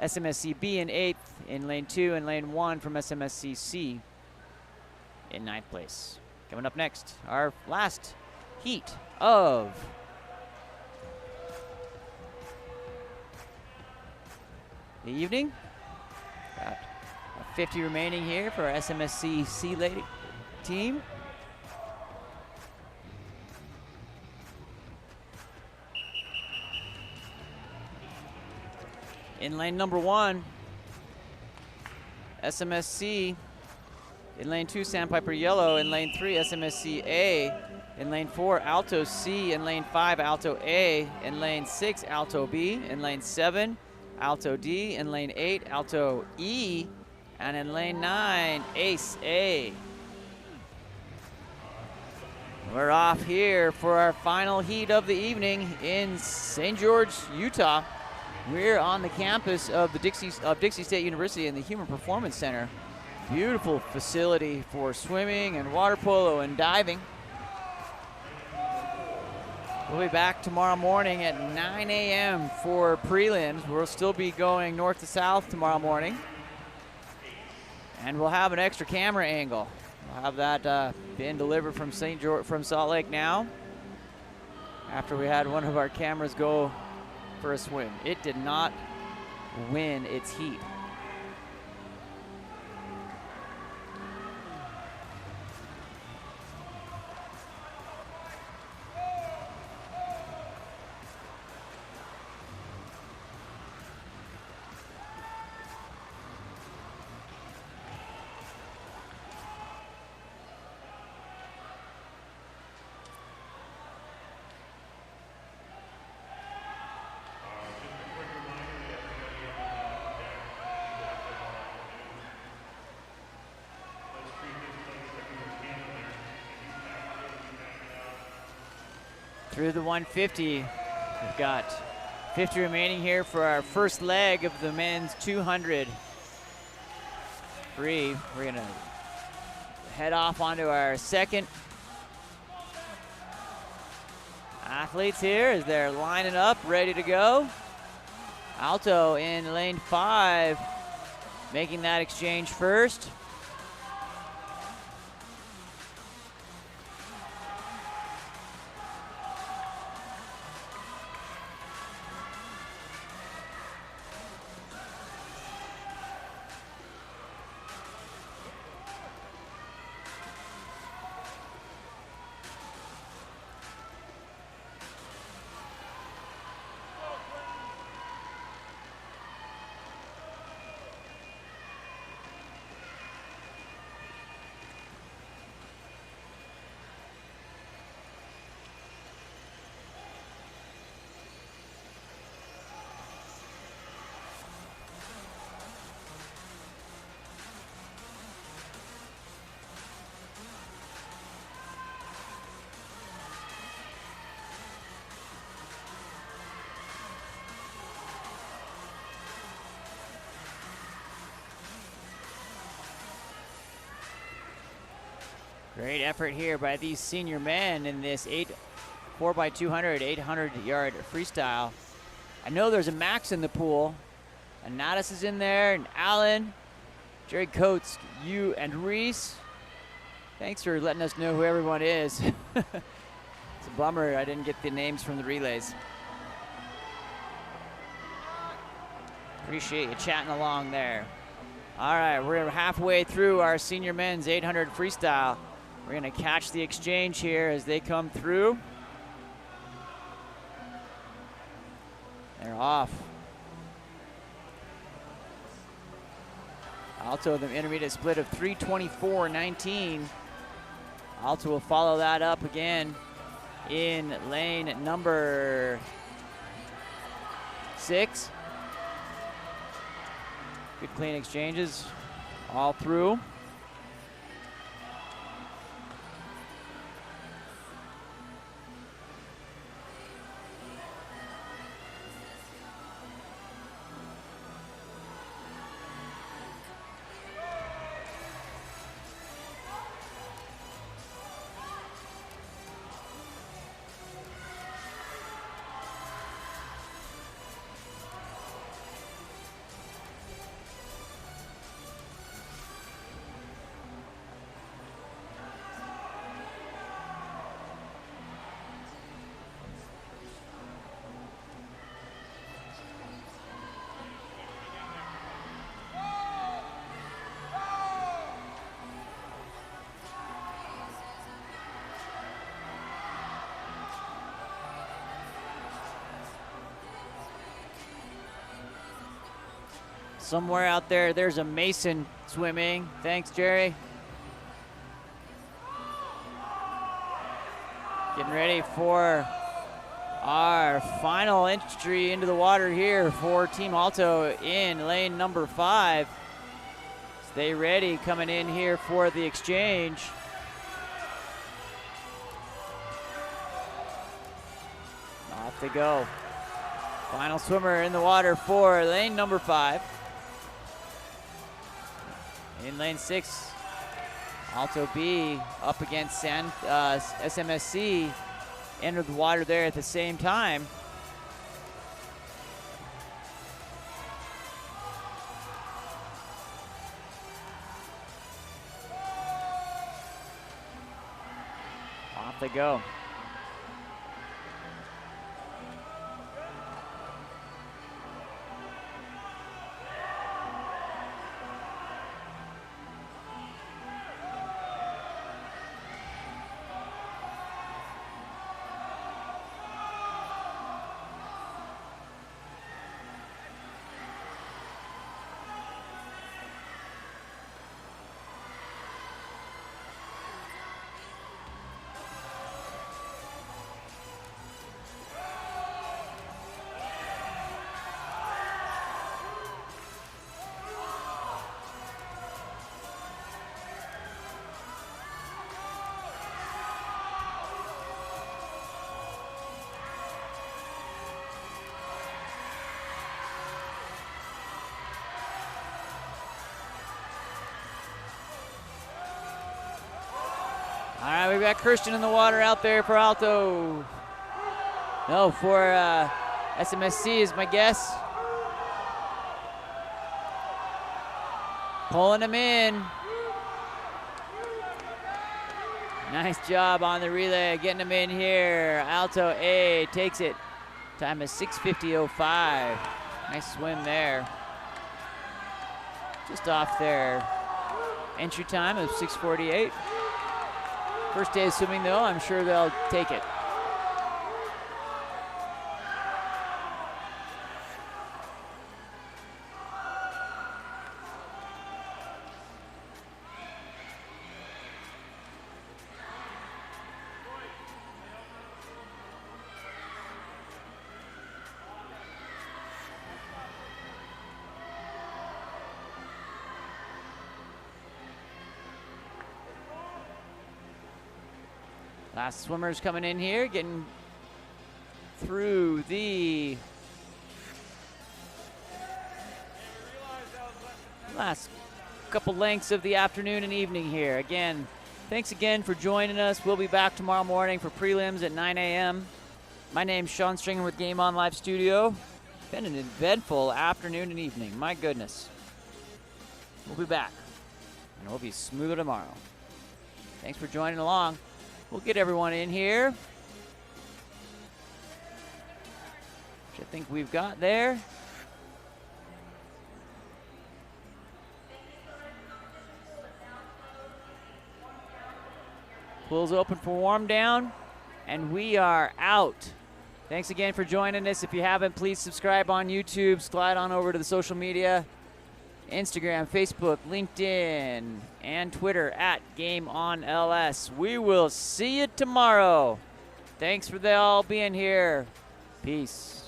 Speaker 1: SMSC B in 8th in lane 2, and lane 1 from SMSC C in 9th place. Coming up next, our last heat of the evening. Got 50 remaining here for our SMSC C lady team. In lane number 1, SMSC. In lane 2, Sandpiper Yellow. In lane 3, SMSC A. In lane 4, Alto C. In lane 5, Alto A. In lane 6, Alto B. In lane 7, Alto D. In lane 8, Alto E. And in lane 9, Ace A. We're off here for our final heat of the evening in St. George, Utah. We're on the campus of the Dixie State University in the Human Performance Center. Beautiful facility for swimming and water polo and diving. We'll be back tomorrow morning at 9 a.m. for prelims. We'll still be going north to south tomorrow morning. And we'll have an extra camera angle. We'll have that being delivered from Salt Lake now, after we had one of our cameras go for a swim. It did not win its heat. Through the 150, we've got 50 remaining here for our first leg of the men's 200 free. We're gonna head off onto our second athletes here as they're lining up, ready to go. Alto in lane 5, making that exchange first. Great effort here by these senior men in this 4x200, 800-yard freestyle. I know there's a Max in the pool. Anatis is in there, and Allen, Jerry Coates, you, and Reese. Thanks for letting us know who everyone is. It's a bummer I didn't get the names from the relays. Appreciate you chatting along there. All right, we're halfway through our senior men's 800 freestyle. We're gonna catch the exchange here as they come through. They're off. Alto, the intermediate split of 3:24.19. Alto will follow that up again in lane number 6. Good clean exchanges all through. somewhere out there, there's a Mason swimming. Thanks, Jerry. Getting ready for our final entry into the water here for Team Alto in lane number 5. Stay ready, coming in here for the exchange. Off they go. Final swimmer in the water for lane number 5. In lane 6, Alto B up against SMSC. Entered the water there at the same time. Off they go. All right, we've got Christian in the water out there for Alto. No, for SMSC is my guess. Pulling him in. Nice job on the relay, getting him in here. Alto A takes it. Time is 6:50.05. Nice swim there. Just off their entry time of 6:48. First day of swimming, though, I'm sure they'll take it. Last swimmers coming in here, getting through the last couple lengths of the afternoon and evening here. Again, thanks again for joining us. We'll be back tomorrow morning for prelims at 9 a.m. My name's Sean Stringer with Game On Live Studio. Been an eventful afternoon and evening, my goodness. We'll be back, and we'll be smoother tomorrow. Thanks for joining along. We'll get everyone in here, which I think we've got there. Pool's open for warm down, and we are out. Thanks again for joining us. If you haven't, please subscribe on YouTube. Slide on over to the social media. Instagram, Facebook, LinkedIn, and Twitter at GameOnLS. We will see you tomorrow. Thanks for all being here. Peace.